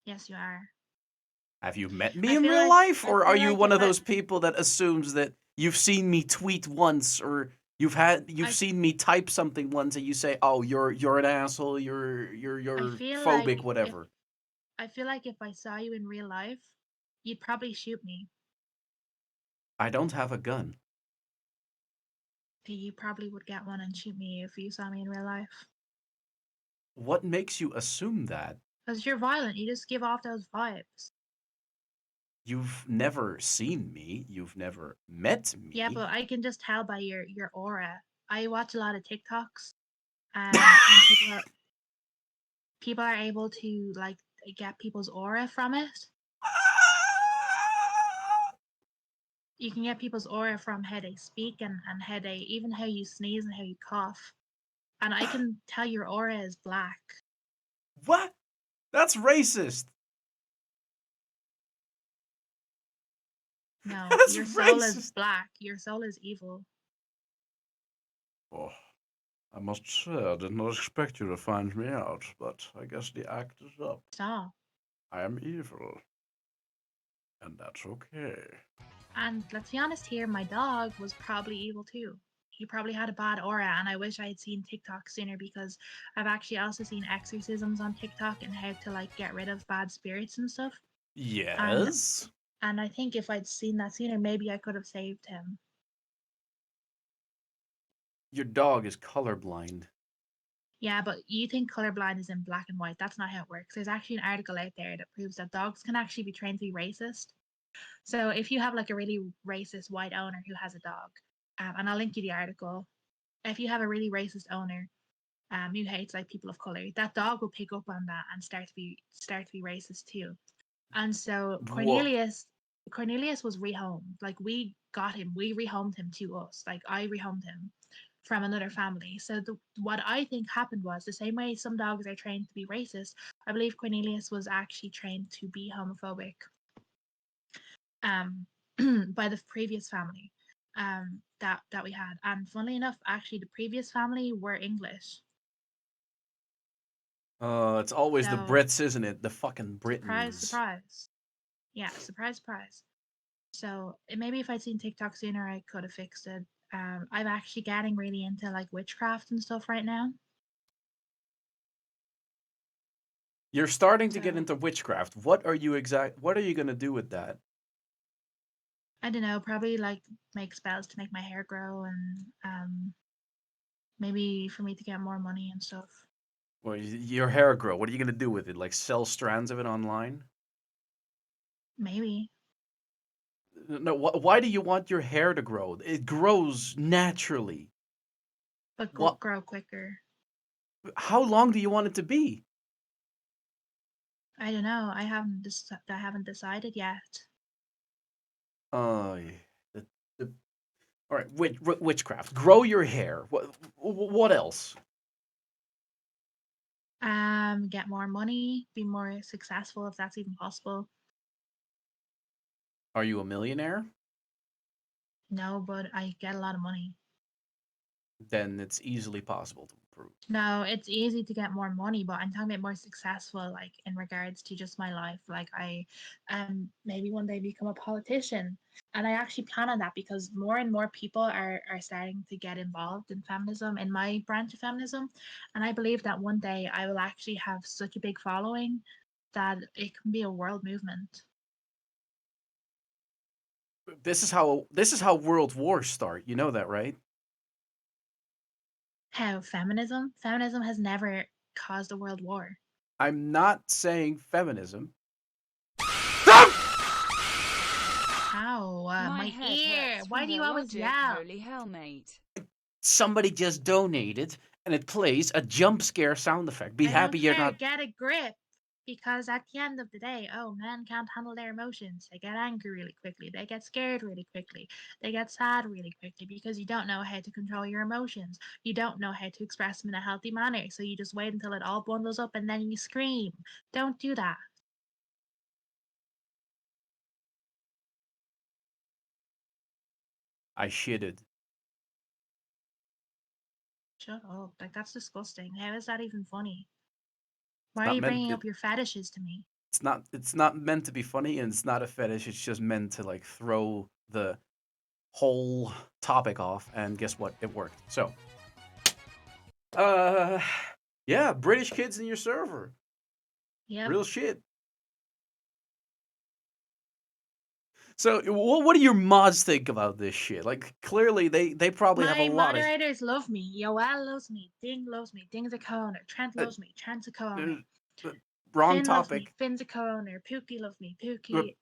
Yes, you are. Have you met me in real life? Or are you like one of those people that assumes that you've seen me tweet once, or you've I seen me type something once, and you say, "Oh, you're an asshole. I You're feel like phobic, whatever." if I saw you in real life, you'd probably shoot me. I don't have a gun. You probably would get one and shoot me if you saw me in real life. What makes you assume that? Because you're violent. You just give off those vibes. You've never seen me. You've never met Yeah, me. but I can just tell by your aura. I watch a lot of TikToks, and people are able to like get people's aura from it. You can get people's aura from how they speak and how they even how you sneeze and how you cough. And I can tell your aura is black. What? That's racist. No, That's your soul is racist. black. Your soul is evil. Oh, I must say, I did not expect you to find me out, but I guess the act is up. Stop. I am evil, and that's okay. And let's be honest here, my dog was probably evil too. He probably had a bad aura, and I wish I had seen TikTok sooner because I've actually also seen exorcisms on TikTok and how to like get rid of bad spirits and stuff. And Yes? and I think if I'd seen that sooner, maybe I could have saved him. Your dog is colorblind. Yeah, but you think colorblind is in black and white. That's not how it works. There's actually an article out there that proves that dogs can actually be trained to be racist. So if you have like a really racist white owner who has a dog, and I'll link you the article. If you have a really racist owner, who hates like people of color, that dog will pick up on that and start to be racist too. And so Whoa. Cornelius was rehomed. Like we got him, we rehomed him to us. Like I rehomed him from another family. So what I think happened was the same way some dogs are trained to be racist. I believe Cornelius was actually trained to be homophobic. Um, by the previous family, that we had. And funnily enough, actually, the previous family were English. It's always the So Brits, isn't it? The fucking surprise, Britons. surprise. Yeah, surprise, surprise. So maybe if I'd seen TikTok sooner, I could have fixed it. I'm actually getting really into like witchcraft and stuff right now. You're starting to get So into witchcraft. What are you gonna do with that? I don't know, probably like make spells to make my hair grow and maybe for me to get more money and stuff. Well, your hair grow. What are you gonna do with it? Like sell strands of it online? Maybe. No. Why do you want your hair to grow? It grows naturally. But What? grow quicker. How long do you want it to be? I don't know. I haven't decided yet. Oh, yeah. The, all right. Witchcraft. Grow your hair. What else? Get more money, be more successful if that's even possible. Are you a millionaire? No, but I get a lot of money. Then it's easily possible to improve. No, it's easy to get more money, but I'm talking about more successful, like in regards to just my life. Like I maybe one day become a politician. And I actually plan on that because more and more people are starting to get involved in feminism, in my branch of feminism. And I believe that one day I will actually have such a big following that it can be a world movement. This is how world wars start. You know that, right? How feminism has never caused a world war. I'm not saying feminism. How? My head ear. hurts Why from do you the always logic, yell? holy hell, mate. Somebody just donated, and it plays a jump scare sound effect. Be I don't happy you're care. not. Get a grip. Because at the end of the day, oh, men can't handle their emotions. They get angry really quickly. They get scared really quickly. They get sad really quickly because you don't know how to control your emotions. You don't know how to express them in a healthy manner. So you just wait until it all bundles up and then you scream. Don't do that. I shitted. Shut up. Like, that's disgusting. How is that even funny? It's Why are not you meant. bringing up your fetishes to me? It's not. It's not meant to be funny, and it's not a fetish. It's just meant to like throw the whole topic off, and guess what? It worked. So, uh, yeah, British kids in your server, Yep. real shit. So, what do your mods think about this shit? Like, clearly, they probably have a My lot of. moderators love me. Yoel loves me. Ding loves me. Ding's a co-owner. Trent loves me. Trent's a co-owner. Wrong Finn loves me. topic. Finn's a co-owner. Pookie loves me. Uh, Pookie.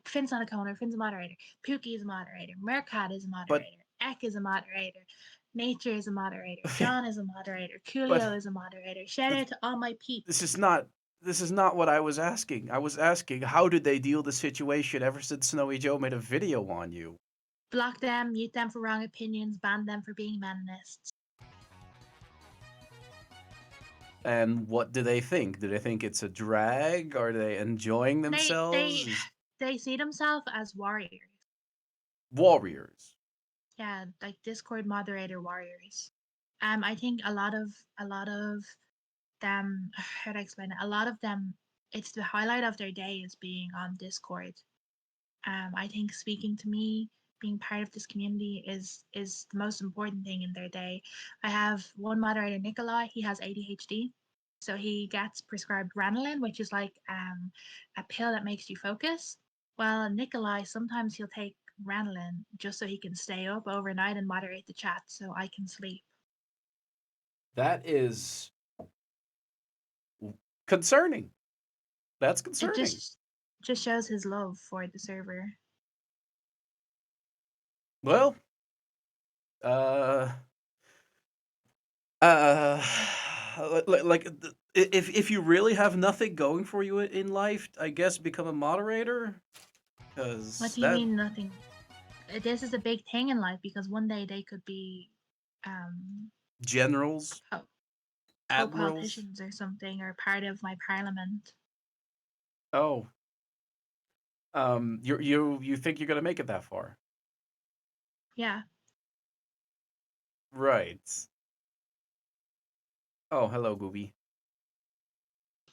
Finn's not a co-owner. Finn's a moderator. Pookie is a moderator. Mercat is a moderator. Ek is a moderator. Nature is a moderator. John is a moderator. Coolio is a moderator. Shout out to all my peeps. This is not what I was asking. I was asking how did they deal the situation ever since Snowy Joe made a video on you? Block them, mute them for wrong opinions, ban them for being meninists. And what do they think? Do they think it's a drag? Are they enjoying themselves? They see themselves as warriors. Warriors. Yeah, like Discord moderator warriors. I think a lot of them, how do I explain it? A lot of them, it's the highlight of their day is being on Discord. I think speaking to me, being part of this community is the most important thing in their day. I have one moderator, Nikolai. He has ADHD, so he gets prescribed Ranelin, which is like a pill that makes you focus. Well, Nikolai, sometimes he'll take Ranelin just so he can stay up overnight and moderate the chat so I can sleep. That is concerning. That's concerning. It just shows his love for the server. Well, like if you really have nothing going for you in life, I guess become a moderator. Because what do you mean nothing? This is a big thing in life because one day they could be generals, admirals, politicians or something, or part of my parliament. Oh, you think you're gonna make it that far? Yeah. Right. Oh, hello, Gooby.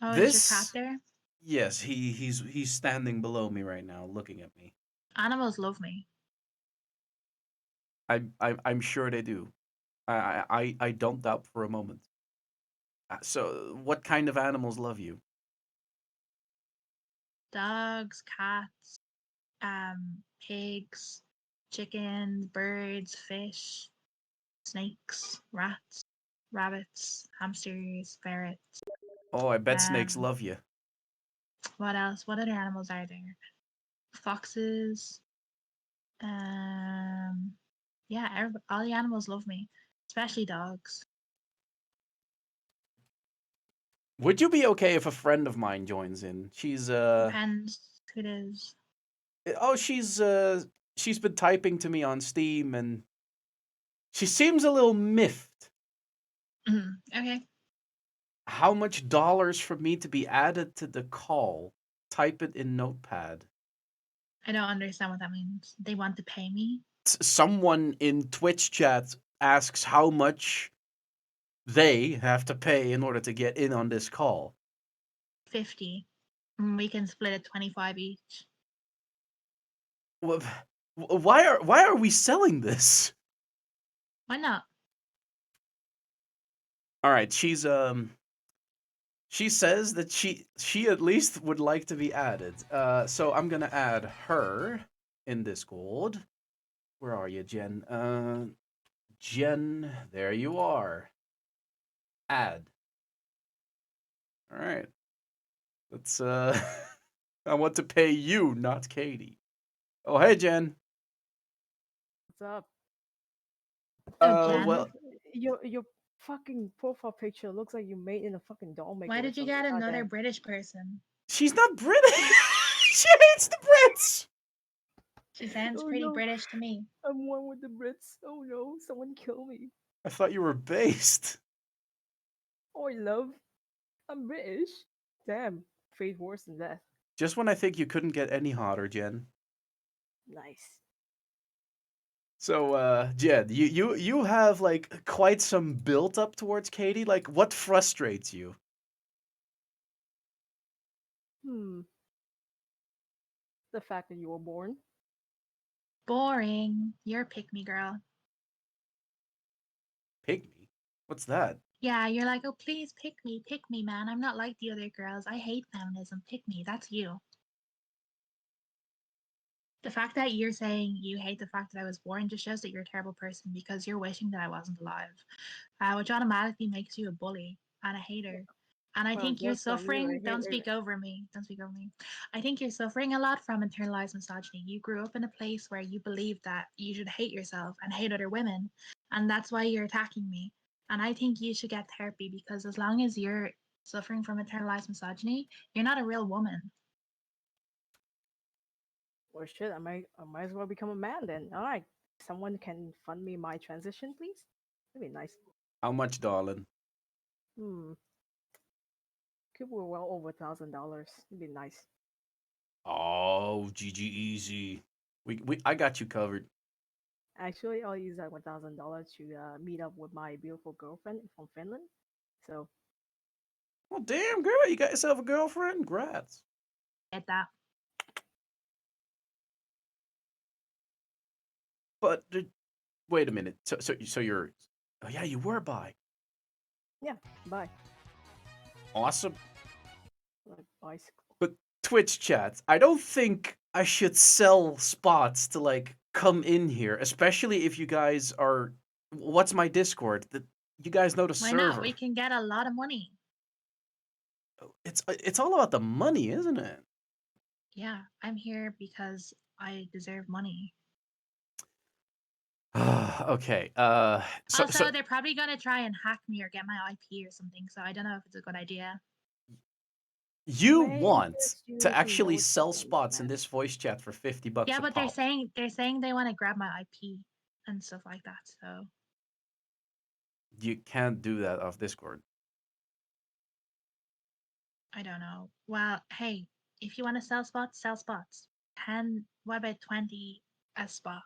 Oh, is your cat there? Yes, he's standing below me right now, looking at me. Animals love me. I'm sure they do. I don't doubt for a moment. So, what kind of animals love you? Dogs, cats, pigs, chickens, birds, fish, snakes, rats, rabbits, hamsters, ferrets. Oh, I bet snakes love you. What else? What other animals are there? Foxes. Yeah, all the animals love me, especially dogs. Would you be okay if a friend of mine joins in? She's Depends who it is. Oh, she's been typing to me on Steam and she seems a little miffed. Okay. How much dollars for me to be added to the call? Type it in Notepad. I don't understand what that means. They want to pay me? Someone in Twitch chat asks how much they have to pay in order to get in on this call. 50. We can split it 25 each. Why are we selling this? Why not? All right, she says that she at least would like to be added. So I'm gonna add her in Discord. Where are you, Jen? Jen, there you are. Add. All right. Let's I want to pay you, not Katie. Oh, hey, Jen. What's up? Jen? Well, your fucking profile picture looks like you made in a fucking doll maker. Why did you get another British person? She's not British. She hates the Brits. She sounds pretty British to me. I'm one with the Brits. Oh no, someone kill me. I thought you were based. Oh, love. I'm British. Damn, fate worse than death. Just when I think you couldn't get any hotter, Jen. Nice. So, Jen, you have like quite some built up towards Katie. Like, what frustrates you? The fact that you were born. Boring. You're a pick me girl. Pygmy? What's that? Yeah, you're like, oh, please pick me, man. I'm not like the other girls. I hate feminism. Pick me. That's you. The fact that you're saying you hate the fact that I was born just shows that you're a terrible person because you're wishing that I wasn't alive, which automatically makes you a bully and a hater. And I Well, think you're joke's on you. I suffering. hate Don't speak over me. Don't speak over me. I think you're suffering a lot from internalized misogyny. You grew up in a place where you believed that you should hate yourself and hate other women, and that's why you're attacking me. And I think you should get therapy because as long as you're suffering from internalized misogyny, you're not a real woman. Well, shit, I might as well become a man then. All right, someone can fund me my transition, please. That'd be nice. How much, darling? Hmm, could be well over $1,000. It'd be nice. Oh, GG easy. I got you covered. Actually, I'll use that $1,000 to meet up with my beautiful girlfriend from Finland. So Well, damn, girl, you got yourself a girlfriend? Congrats. Get that. But wait a minute. So you're. Oh yeah, you were bi. yeah, bye. Awesome. Like bicycle. But Twitch chats, I don't think I should sell spots to like come in here, especially if you guys are. What's my Discord? That you guys know the Why server. not? We can get a lot of money. It's all about the money, isn't it? Yeah, I'm here because I deserve money. Okay. Also, they're probably gonna try and hack me or get my IP or something. So I don't know if it's a good idea. You Maybe want just use to the actually voice sell chat, spots in man. this voice chat for $50 Yeah, a but pop. they're saying they want to grab my IP and stuff like that. So You can't do that off Discord. I don't know. Well, hey, if you want to sell spots, sell spots. 10. What about 20 a spot?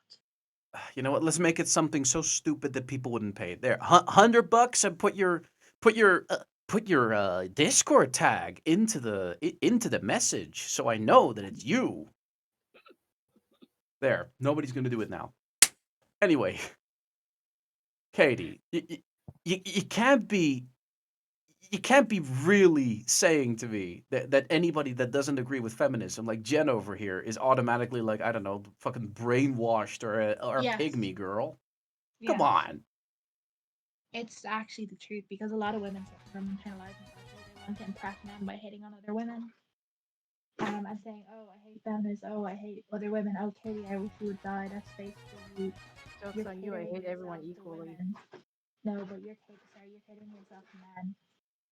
You know what? Let's make it something so stupid that people wouldn't pay. There, $100 and put your Discord tag into the message, so I know that it's you. There, nobody's gonna do it now. Anyway, Katie, you can't be really saying to me that anybody that doesn't agree with feminism, like Jen over here, is automatically like, I don't know, fucking brainwashed or a Yes. pygmy girl. Yeah. Come on. It's actually the truth because a lot of women suffer from internalized misogyny. They want to impress men by hitting on other women. And saying, oh, I hate feminists. Oh, I hate other women. Oh, Katie, I wish you would die. That's basically Joke's you're on you. I catering hate everyone yourself to equally. women. No, but you're catering yourself to men.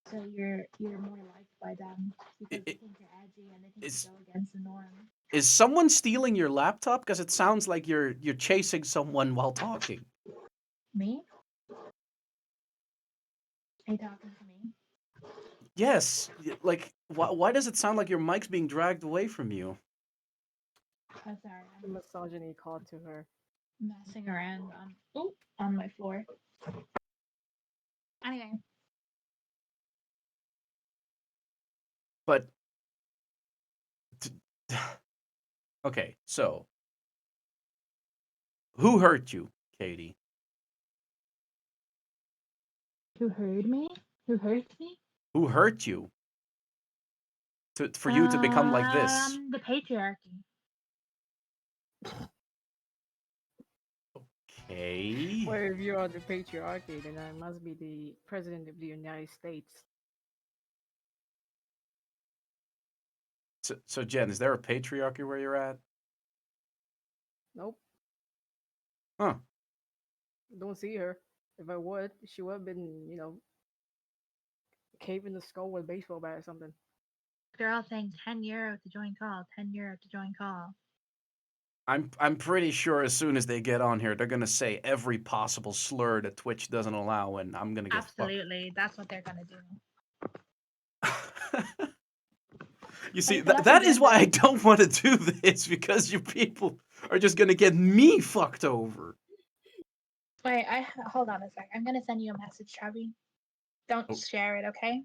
So you're more liked by them because they think you're edgy and they think you go against the norm. Is someone stealing your laptop? Because it sounds like you're chasing someone while talking. Me? Are you talking to me? Yes. Like, why does it sound like your mic's being dragged away from you? Oh, sorry. The I'm misogyny called to her. messing around on my floor. Anyway, But okay, so who hurt you, Katie? who heard me? Who hurt me? Who hurt you for you to become like this? The patriarchy. Okay. Well, if you're the patriarchy, then I must be the president of the United States. So Jen, is there a patriarchy where you're at? Nope. Huh. Don't see her. If I would, she would have been, caving the skull with a baseball bat or something. They're all saying €10 to join call. €10 to join call. I'm pretty sure as soon as they get on here, they're gonna say every possible slur that Twitch doesn't allow, and I'm gonna get Absolutely, that's what they're gonna do. fucked. You see, Hey, that is why I don't want to do this, because you people are just gonna get me fucked over. Wait, hold on a sec. I'm gonna send you a message, Travi. Don't share it, okay?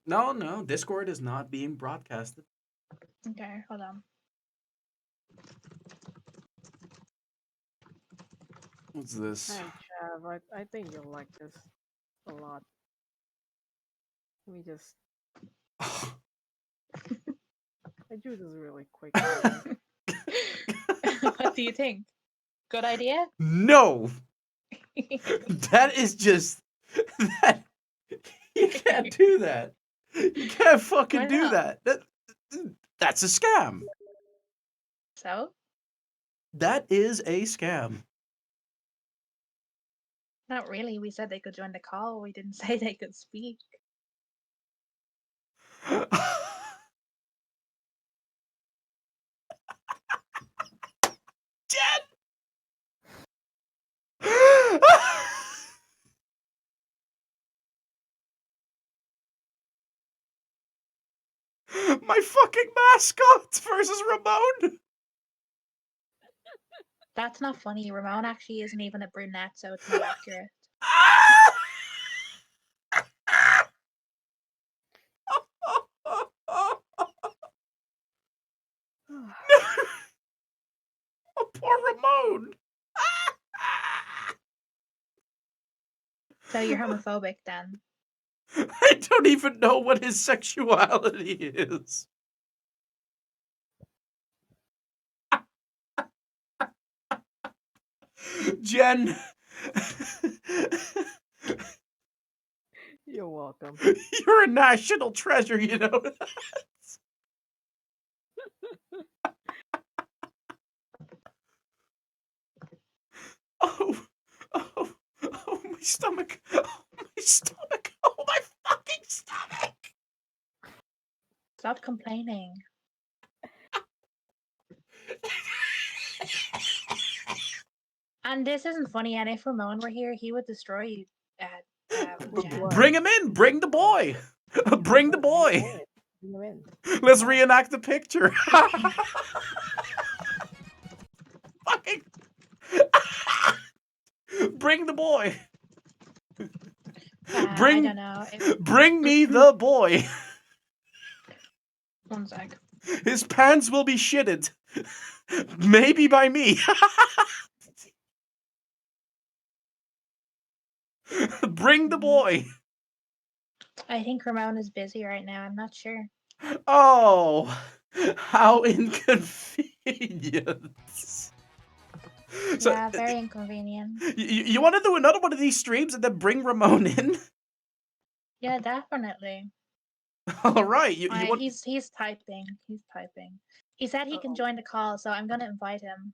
No, Discord is not being broadcasted. Okay, hold on. What's this? Hi, Chav. I think you'll like this a lot. Let me just. I drew this really quick. What do you think? Good idea? No! That is just that you can't do that. You can't fucking Why do not? that's a scam. So? That is a scam. Not really. We said they could join the call. We didn't say they could speak. Jen! My fucking mascot versus Ramon. That's not funny. Ramon actually isn't even a brunette, so it's not accurate. Oh, poor Ramon. So you're homophobic then? I don't even know what his sexuality is. Jen. You're welcome. You're a national treasure, you know that? Oh, my stomach. Oh, my stomach. Oh, my fucking stomach. Stop complaining. And this isn't funny, and if Ramon were here, he would destroy you, Jen. Bring him in. Bring the boy. Bring the boy. Bring him in. Let's reenact the picture. Fucking. Bring the boy. I Bring. don't know. Bring me the boy. One sec. His pants will be shitted. Maybe by me. Bring the boy. I think Ramon is busy right now. I'm not sure. Oh, how inconvenient. So, Yeah, very inconvenient. you want to do another one of these streams and then bring Ramon in? Yeah, definitely. All right. You want... He's typing. He's typing. He said he can join the call, so I'm gonna invite him.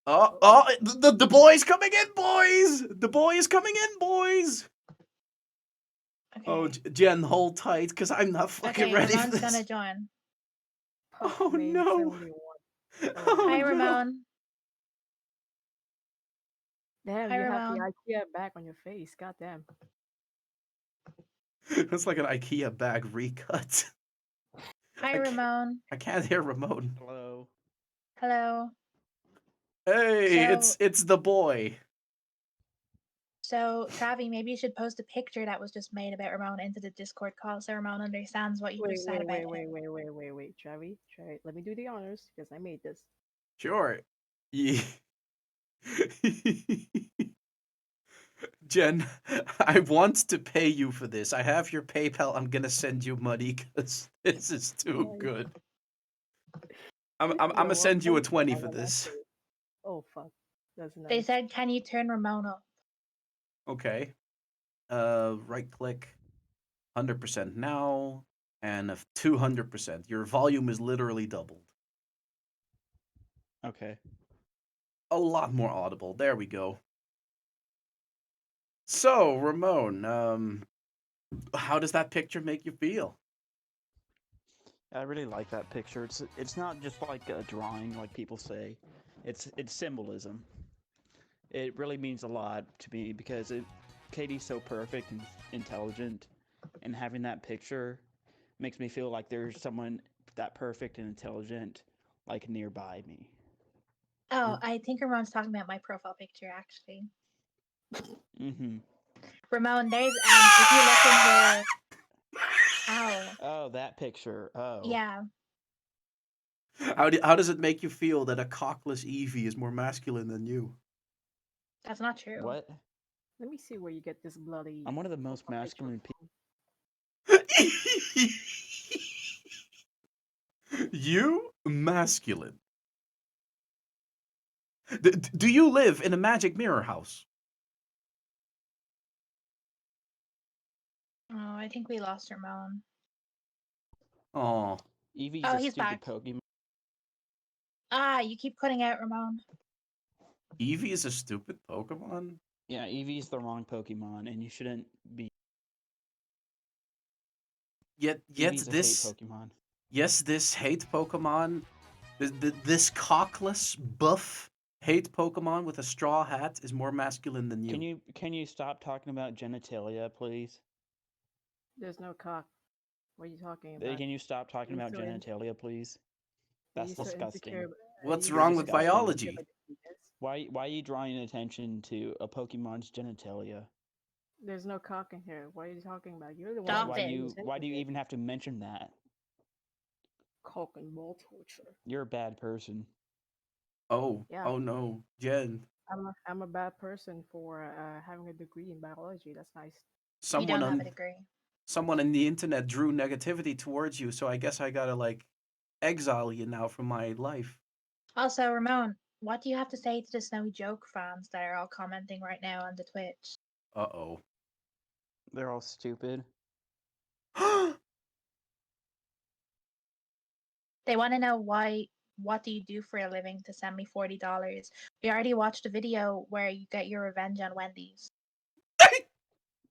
The boy's coming in, boys. The boy is coming in, boys. Okay. Oh, Jen, hold tight, because I'm not fucking ready Ramon's for this. gonna join. Oh, no. Oh, Hi, no. Ramon. Damn, Hi, you have Ramon. the IKEA bag on your face. Goddamn. It's like an IKEA bag recut. Hi, Ramon. I can't hear Ramon. Hello. Hello. Hey, So- it's the boy. So, Travi, maybe you should post a picture that was just made about Ramon into the Discord call so Ramon understands what you just said about him. Wait, Travi, let me do the honors because I made this. Sure. Yeah. Jen, I want to pay you for this. I have your PayPal. I'm gonna send you money because this is too good. I'm gonna send you a 20 for this. Oh fuck, that's nice. They said, "Can you turn Ramon up?" Okay. Right click, 100% now, and 200%. Your volume is literally doubled. Okay. A lot more audible. There we go. So, Ramon, how does that picture make you feel? I really like that picture. It's not just like a drawing, like people say. It's symbolism. It really means a lot to me because Katie's so perfect and intelligent, and having that picture makes me feel like there's someone that perfect and intelligent like nearby me. Oh, I think Ramon's talking about my profile picture, actually. Mm-hmm. Ramon, there's if you look in the. Ow. Oh, that picture. Oh. Yeah. How does it make you feel that a cockless Eevee is more masculine than you? That's not true. What? Let me see where you get this bloody. I'm one of the most profile picture masculine people. You masculine. Do you live in a magic mirror house? Oh, I think we lost Ramon. Oh, Eevee's Oh, a he's stupid back. Pokemon. Ah, you keep cutting out, Ramon. Eevee is a stupid Pokemon? Yeah, Eevee's the wrong Pokemon, and you shouldn't be. Yet Eevee's a hate this, Pokemon. yes, this hate Pokemon, this cockless, buff hate Pokemon with a straw hat is more masculine than you. Can you stop talking about genitalia, please? There's no cock. What are you talking about? Can you stop talking Are you about so in- genitalia, please? Are That's you so disgusting. insecure? What's You're wrong with disgusting. biology? Why are you drawing attention to a Pokemon's genitalia? There's no cock in here. What are you talking about? You're the one. Stop Why it. do you even have to mention that? Cock and ball torture? You're a bad person. Oh, Yeah. oh no, Jen. I'm a bad person for having a degree in biology. That's nice. You Someone don't have a on degree. someone on the internet drew negativity towards you, so I guess I gotta like exile you now from my life. Also, Ramon, what do you have to say to the Snowy Joke fans that are all commenting right now on the Twitch? Uh-oh. They're all stupid. They want to know what do you do for a living to send me $40. We already watched a video where you get your revenge on Wendy's.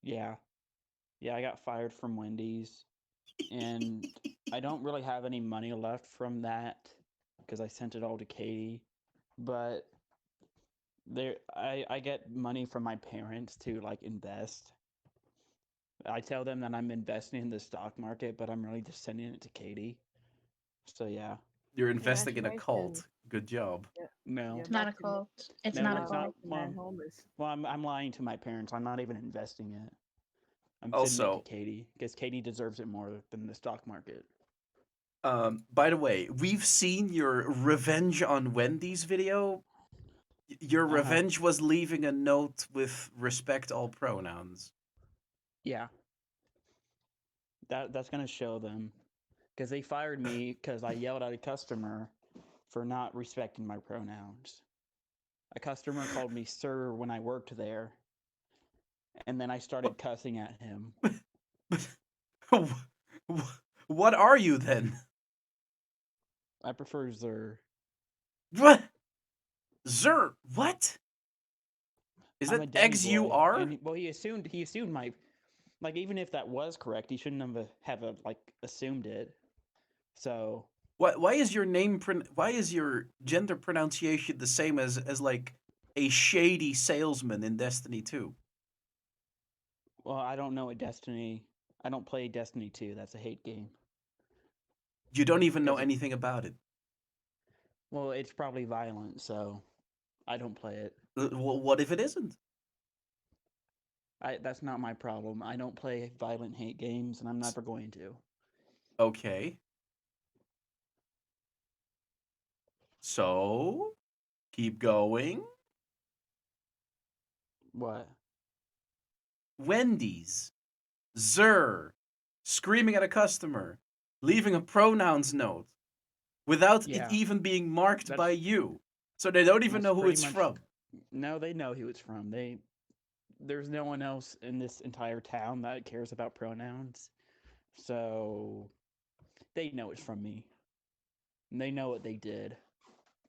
Yeah. Yeah, I got fired from Wendy's. And I don't really have any money left from that because I sent it all to Katie. But I get money from my parents to like invest. I tell them that I'm investing in the stock market, but I'm really just sending it to Katie. So yeah. You're investing in a Congratulations. cult. Good job. No. It's not a about to cult. It's No, not a it's cult. not. make a man homeless. Well, I'm lying to my parents. I'm not even investing it. I'm sending it Also, to Katie because Katie deserves it more than the stock market. by the way, we've seen your revenge on Wendy's video. Your Uh-huh. revenge was leaving a note with respect all pronouns. Yeah. That's gonna show them because they fired me because I yelled at a customer for not respecting my pronouns. A customer called me sir when I worked there, and then I started cussing at him. What are you then? I prefer Zer. What? Zer, what? Is I'm that a demi eggs you boy, are? and well, he assumed my like even if that was correct, he shouldn't have like assumed it. So Why is your name why is your gender pronunciation the same as like a shady salesman in Destiny 2? well, I don't know what Destiny. I don't play Destiny 2. That's a hate game. You don't even know 'Cause anything about it. well, it's probably violent, so I don't play it. What if it isn't? That's not my problem. I don't play violent hate games, and I'm never going to. Okay. So, keep going. What? Wendy's. Zer. Screaming at a customer. Leaving a pronouns note. Without it Yeah. even being marked That's- by you. So they don't even That's know who pretty it's much- from. No, they know who it's from. There's no one else in this entire town that cares about pronouns, so they know it's from me. And they know what they did.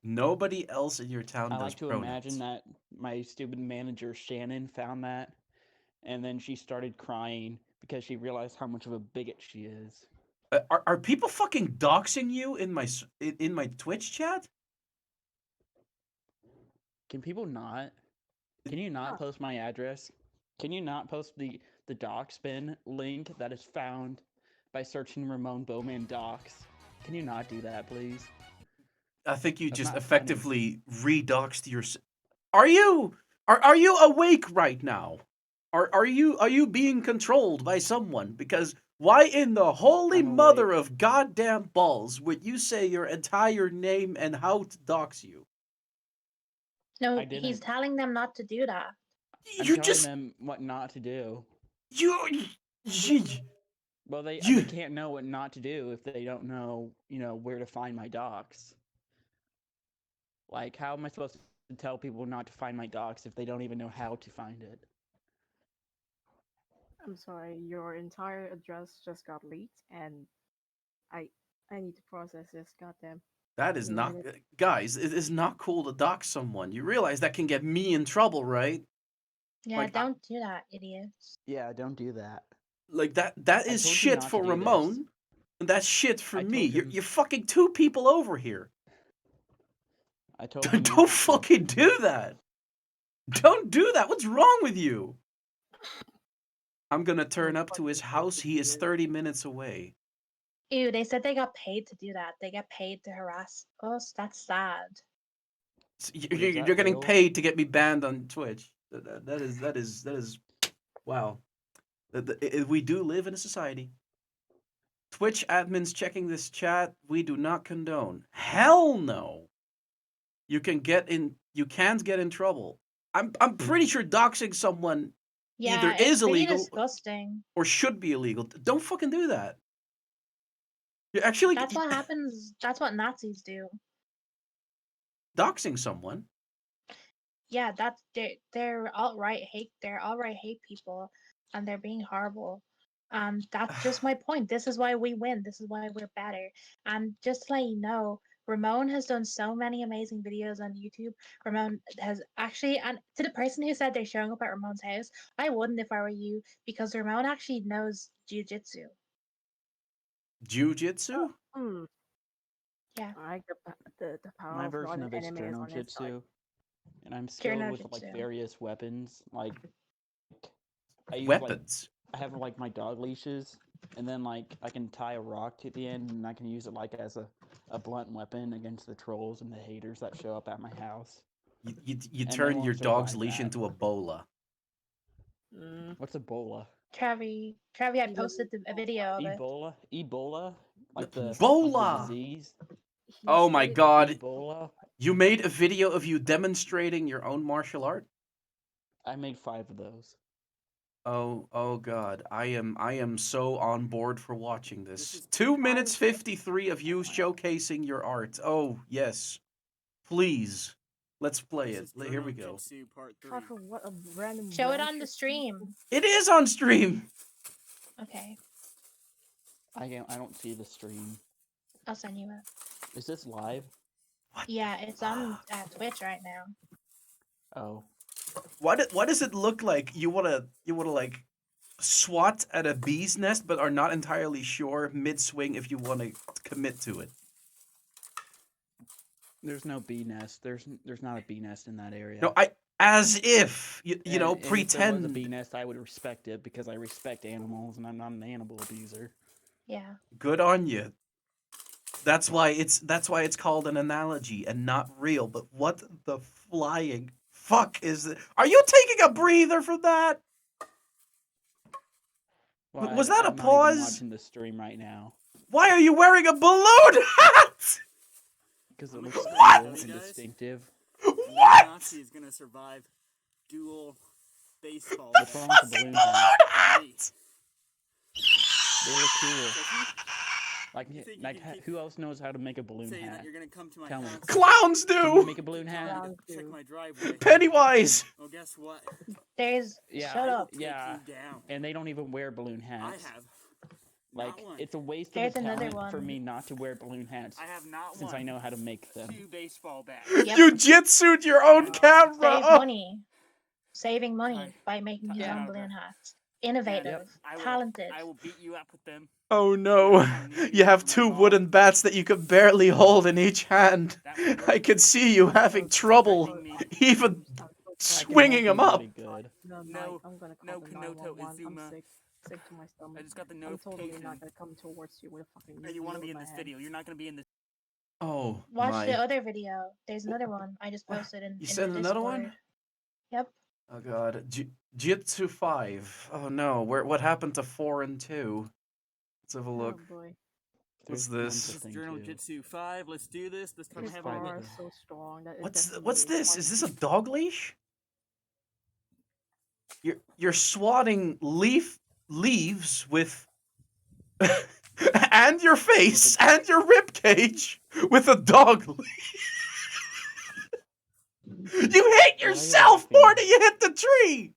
Nobody else in your town I does like to pronouns. imagine that my stupid manager Shannon found that, and then she started crying because she realized how much of a bigot she is. Are people fucking doxing you in my Twitch chat? Can people not? Can you not post my address? Can you not post the Doxbin link that is found by searching Ramon Bowman Docs? Can you not do that, please? I think you That's just not funny. effectively redoxed your. Are you awake right now? Are you being controlled by someone? Because why in the holy I'm mother awake. of goddamn balls would you say your entire name and how to dox you? No, I he's didn't. telling them not to do that. I'm You telling just them what not to do. you Well, they you can't know what not to do if they don't know, where to find my docs. Like, how am I supposed to tell people not to find my docs if they don't even know how to find it? I'm sorry, your entire address just got leaked, and I I need to process this. Goddamn. That is Give me a not, minute. guys. It is not cool to dox someone. You realize that can get me in trouble, right? Yeah, Like, don't do that, idiots. Yeah, don't do that. like that I is told you shit not to for do this. Ramon, and that's shit for I me. told You're him. you're fucking two people over here. I told him Don't not to. fucking do that. Don't do that. What's wrong with you? I'm gonna turn up to his house. He is 30 minutes away. Ew, they said they got paid to do that. They get paid to harass us. That's sad. Wait, is that You're getting real? paid to get me banned on Twitch. That is wow. We do live in a society. Twitch admins checking this chat. We do not condone. Hell no. You can't get in trouble. I'm pretty sure doxing someone either Yeah, it's is pretty illegal disgusting. or should be illegal. Don't fucking do that. You're actually That's what happens. That's what Nazis do. doxing someone. Yeah, they're alt-right hate. They're alt-right hate people, and they're being horrible. That's just my point. This is why we win. This is why we're better. And just to let you know, Ramon has done so many amazing videos on YouTube. Ramon has actually, and to the person who said they're showing up at Ramon's house, I wouldn't if I were you, because Ramon actually knows jujitsu. Jiu-jitsu? Hmm. Yeah, I like the power My of God version and of it's anime is on his side. Journal-jitsu, and I'm skilled with like Jujitsu. various weapons. Like I use Weapons. I have like my dog leashes, and then like I can tie a rock to the end, and I can use it like as a blunt weapon against the trolls and the haters that show up at my house. You And they turn your won't dog's survive leash that. into a bola. Mm. What's Ebola? Travi, I He posted a video of it. Ebola, like the Bola. disease. He Oh my stated god. Ebola. You made a video of you demonstrating your own martial art? I made 5 of those. Oh god. I am so on board for watching this. is 2 minutes 53 of you showcasing your art. Oh, yes. Please. Let's play it. Here we go. Jitsu Part 3. Trevor, what a random. Show it branch on the you're stream. It is on stream. Okay, I don't see the stream. I'll send you it. Is this live? What Yeah, the it's on fuck? Twitch right now. Oh. What does it look like? You wanna like swat at a bee's nest, but are not entirely sure mid swing if you want to commit to it. There's no bee nest. There's not a bee nest in that area. No, as if you know And if there was a pretend. bee nest, I would respect it because I respect animals and I'm not an animal abuser. Yeah. Good on you. That's why it's called an analogy and not real. But what the flying fuck is it? Are you taking a breather from that? Well, Was that a I'm not even pause? watching the stream right now Why are you wearing a balloon hat? because it looks What? cool and distinctive. What? Nazi is gonna survive dual baseball. What's wrong with the balloon hat? Hat. They look cool. Like, think you like can keep who else knows how to make a balloon Saying hat? that you're gonna come to my Tell me. house. Clowns Can you do. make a balloon hat? Clowns Check do. my driveway. Pennywise. Well, guess what? There's Yeah, shut up. yeah. You down. And they don't even wear balloon I hats. have. Like, not one. it's a waste There's of a another talent for one. me not to wear balloon hats I have not since one. I know how to make them. 2 baseball bats. Yep. You jitsued your own camera. Save Oh. money. Saving money Ty- by making his Yeah. own balloon hats. Innovative. Talented. I will beat you up with them. Oh no. You have 2 wooden bats that you can barely hold in each hand. I can see you having trouble even swinging them up. Pretty good. No, I'm gonna no call Kanoto 911. I'm Izuma. sick to my stomach. I just got the I'm totally notification. not gonna come towards you with a fucking. Hey, you want to UV be in my this hand. video? You're not gonna be in this. Oh Watch my. the other video. There's another one I just posted in, You in sent the another Discord. one? Yep. Oh god. Jitsu 5. Oh no. What happened to 4 and 2? Let's have a look. Oh boy. What's There's one this? for This is thing Journal too. Jitsu 5. Let's do this. This time I His have five a aura whip. is so strong that it What's definitely this? is Is this a dog leash? You're swatting leaves with and your face and your rib cage with a dog leash. You hit yourself more than you hit the tree.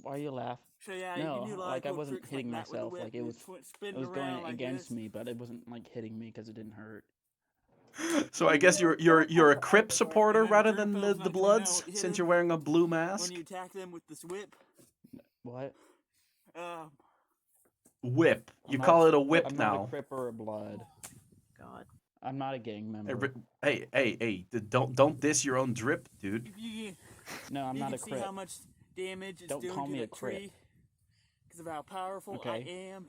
Why are you laughing? So yeah, you No, can do a lot like of I cool wasn't tricks hitting like that with a myself. whip. Like it You was, spin it was around going like against this. me, but it wasn't like hitting me because it didn't hurt. So I guess you're a Crip supporter And then rather German than fellow's the not gonna know Bloods what hit since him you're wearing a blue when mask. you attack them with this whip. What? Whip. I'm You not call a- it a whip I'm not a now. Crip or a Blood. God. I'm not a gang member. Hey! Don't diss your own drip, dude. No, I'm you not can a see Crip. how much damage it's Don't doing call to me a that Crip. tree because of how powerful Okay. I am.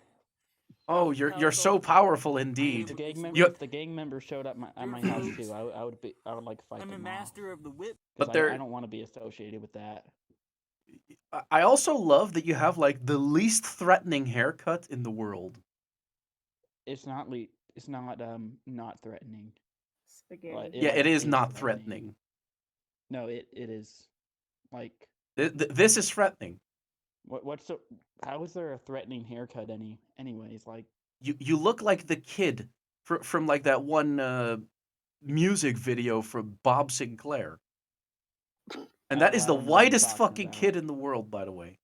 Oh, you're so powerful indeed. If the gang member showed up at my house too, I would like fight I'm them a master of the whip. But because they're- I don't want to be associated with that. I also love that you have like the least threatening haircut in the world. It's not not threatening. Spaghetti. Like, Yeah, it is not threatening. threatening. No, it is. Like This is threatening. how is there a threatening haircut anyways? Like You look like the kid from like that one music video from Bob Sinclair. And that is I the don't know what you're whitest talking fucking about. kid in the world, by the way.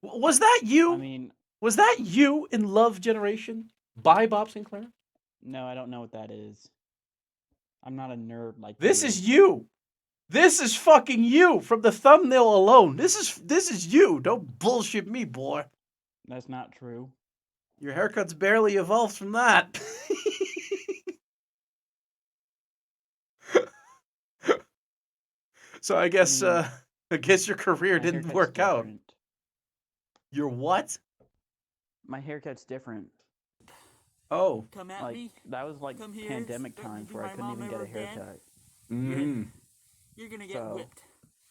Was that you? I mean, Was that you in Love Generation by Bob Sinclair? no, I don't know what that is. I'm not a nerd like This you. is you. This is fucking you from the thumbnail alone. This is you. Don't bullshit me, boy. That's not true. Your haircut's barely evolved from that. So I guess I guess your career My didn't haircut's work out. different. Your what? My haircut's different. Oh. Come at Like me. that was like Come here, pandemic threaten times to where I my couldn't mom even get a ever again. haircut. Mm-hmm. You're gonna get So- whipped.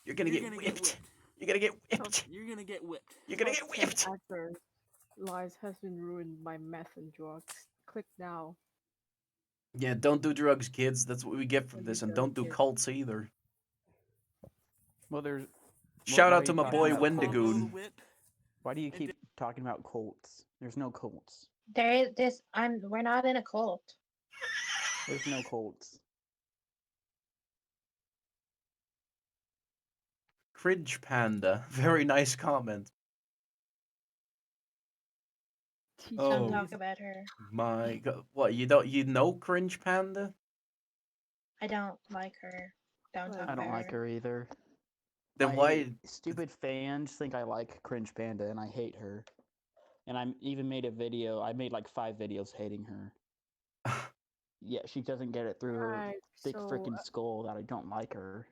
You're gonna get whipped. You're gonna get whipped. You're gonna get whipped. You're gonna get Top 10 whipped. actors' lives has been ruined by meth and drugs. Click now. Yeah, don't do drugs, kids. That's what we get from Don't this. do And drugs, don't do kids. cults either. Well, there's Shout why out are to you my talking boy about cults? Wendigoon. Why do you keep talking about cults? There's no cults. There is this. We're not in a cult. There's no cults. Cringe Panda. Very nice comment. Don't Oh talk about her. my god. What, you know Cringe Panda? I don't like her. Don't talk I don't about like her either. Then why Stupid fans think I like Cringe Panda and I hate her. And I even made a video. I made like 5 videos hating her. Yeah, she doesn't get it through her Right, thick so, freaking skull that I don't like her.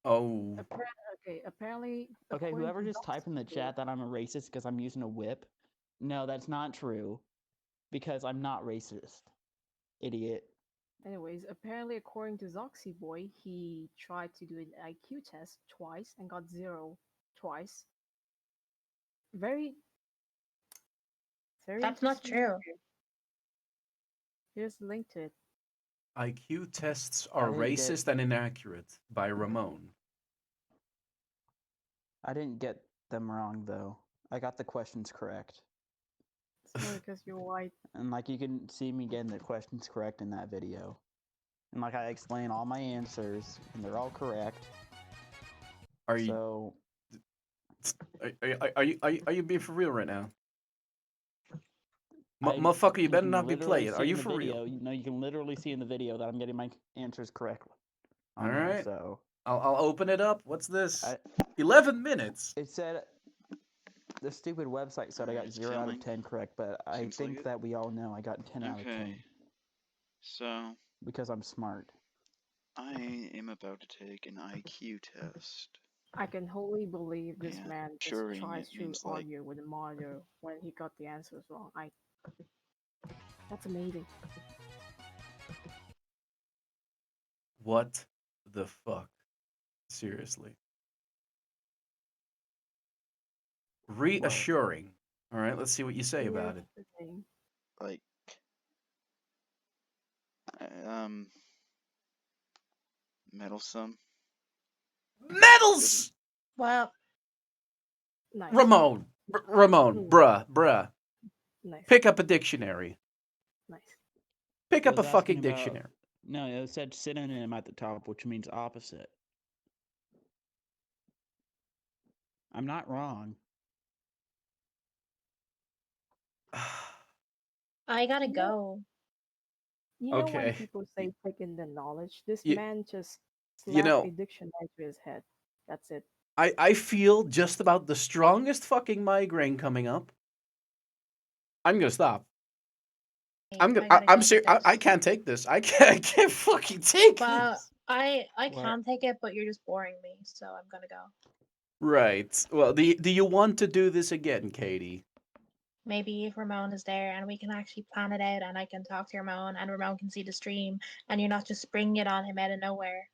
Oh. Apparently. Okay, according whoever to just typed in the Doxy chat that I'm a racist because I'm using a whip. No, that's not true. Because I'm not racist. Idiot. Anyways, apparently, according to Zoxy Boy, he tried to do an IQ test twice and got 0 twice. Very. That's not interesting true. video. Here's the link to it. IQ tests are didn't get- racist and inaccurate by Ramon. I didn't get them wrong though. I got the questions correct. It's only because you're white. And like you can see me getting the questions correct in that video. And like I explain all my answers and they're all correct. Are you So are you being for real right now? I- Motherfucker, you better can not be literally playing. see Are in you the for video, real? You know, you can literally see in the video that I'm getting my answers correct. on All there, right. So I'll open it up. What's this? I- 11 minutes. it said the stupid website said I got Alright, 0 out of filming. 10 correct, but I Seems like think it. that we all know I got 10 out of 10 Okay. So, because I'm smart. I am about to take an IQ test. I can wholly believe this Yeah, man just Turing, tries it to means, like- argue with the monitor when he got the answers wrong. That's amazing. What the fuck? Seriously. Reassuring. All right, let's see what you say about it. Here's the thing. like um meddlesome. Medals! Well, Nice. Ramon. Ramon. Bruh. Nice. Pick up a dictionary. Nice. Pick It up was a asking fucking about. dictionary. No, it said synonym at the top, which means opposite. I'm not wrong. I gotta You know, go. you know when Okay. people say taking the knowledge, this You, man just you slapped a know, dictionary to his head. That's it. I feel just about the strongest fucking migraine coming up. I'm gonna stop. I gotta I'm go do serious. I this. can't take this. I can't fucking take But this. I What? can take it, but you're just boring me, so I'm gonna go. Right. Well, do you want to do this again, Katie? Maybe if Ramon is there and we can actually plan it out and I can talk to Ramon and Ramon can see the stream and you're not just springing it on him out of nowhere.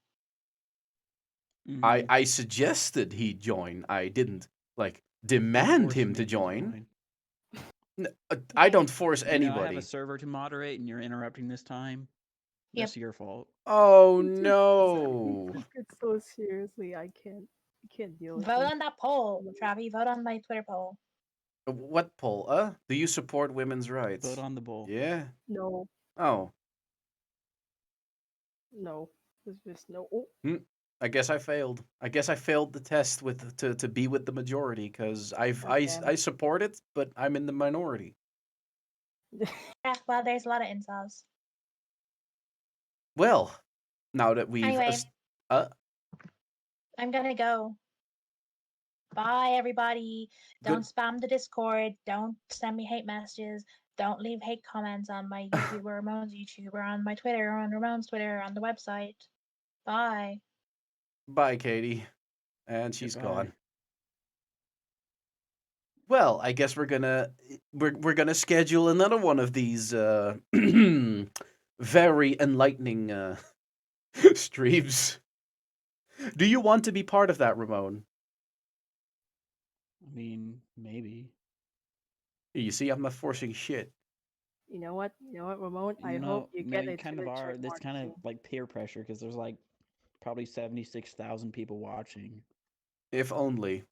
Mm-hmm. I suggested he join. I didn't like You demand forced him me to join. join. I Okay. don't force You know, I have a anybody. server to moderate, and you're interrupting this time. Yep. That's your fault. Oh He no. took it so seriously. I can't deal with Vote this. on that poll, Travi. Vote on my Twitter poll. What poll? Do you support women's rights? Vote on the bull. Yeah. No, Oh. no. There's just no. Oh, I guess I failed. I guess I failed the test with to be with the majority because goddamn. I support it, but I'm in the minority. Yeah, well, there's a lot of incels. Well, now that we've Anyway, I'm gonna go. Bye, everybody. Don't good spam the Discord. Don't send me hate messages. Don't leave hate comments on my YouTube or Ramon's YouTube or on my Twitter or on Ramon's Twitter or on the website. Bye. bye, Katie, and she's Goodbye. gone. Well, I guess we're gonna schedule another one of these very enlightening streams. Do you want to be part of that, Ramon? I mean, maybe. You see, I'm not forcing shit. You know what? You know what, Ramon? I You hope know, you no, get you a kind of Twitter are. check This mark kind of soon. like peer pressure because there's like probably 76,000 people watching. If only.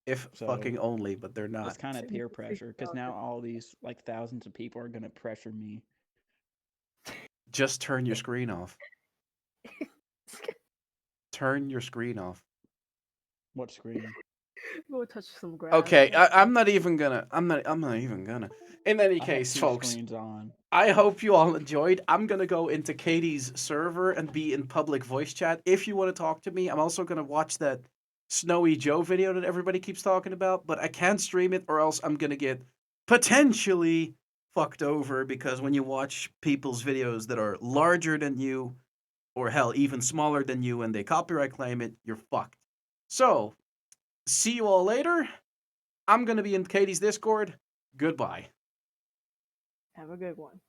If So fucking only, but they're not. it's kind of peer pressure because now 76,000. all these like thousands of people are gonna pressure me. Just turn your screen off. Turn your screen off. What screen? Go touch some grass. Okay, That's I'm not even gonna. I'm not even gonna. In any I have case, 2 folks, screens on. I hope you all enjoyed. I'm gonna go into Katie's server and be in public voice chat. If you want to talk to me, I'm also gonna watch that Snowy Joe video that everybody keeps talking about. But I can't stream it, or else I'm gonna get potentially fucked over because when you watch people's videos that are larger than you, or hell, even smaller than you, and they copyright claim it, you're fucked. So, see you all later. I'm gonna be in Katie's Discord. Goodbye. Have a good one.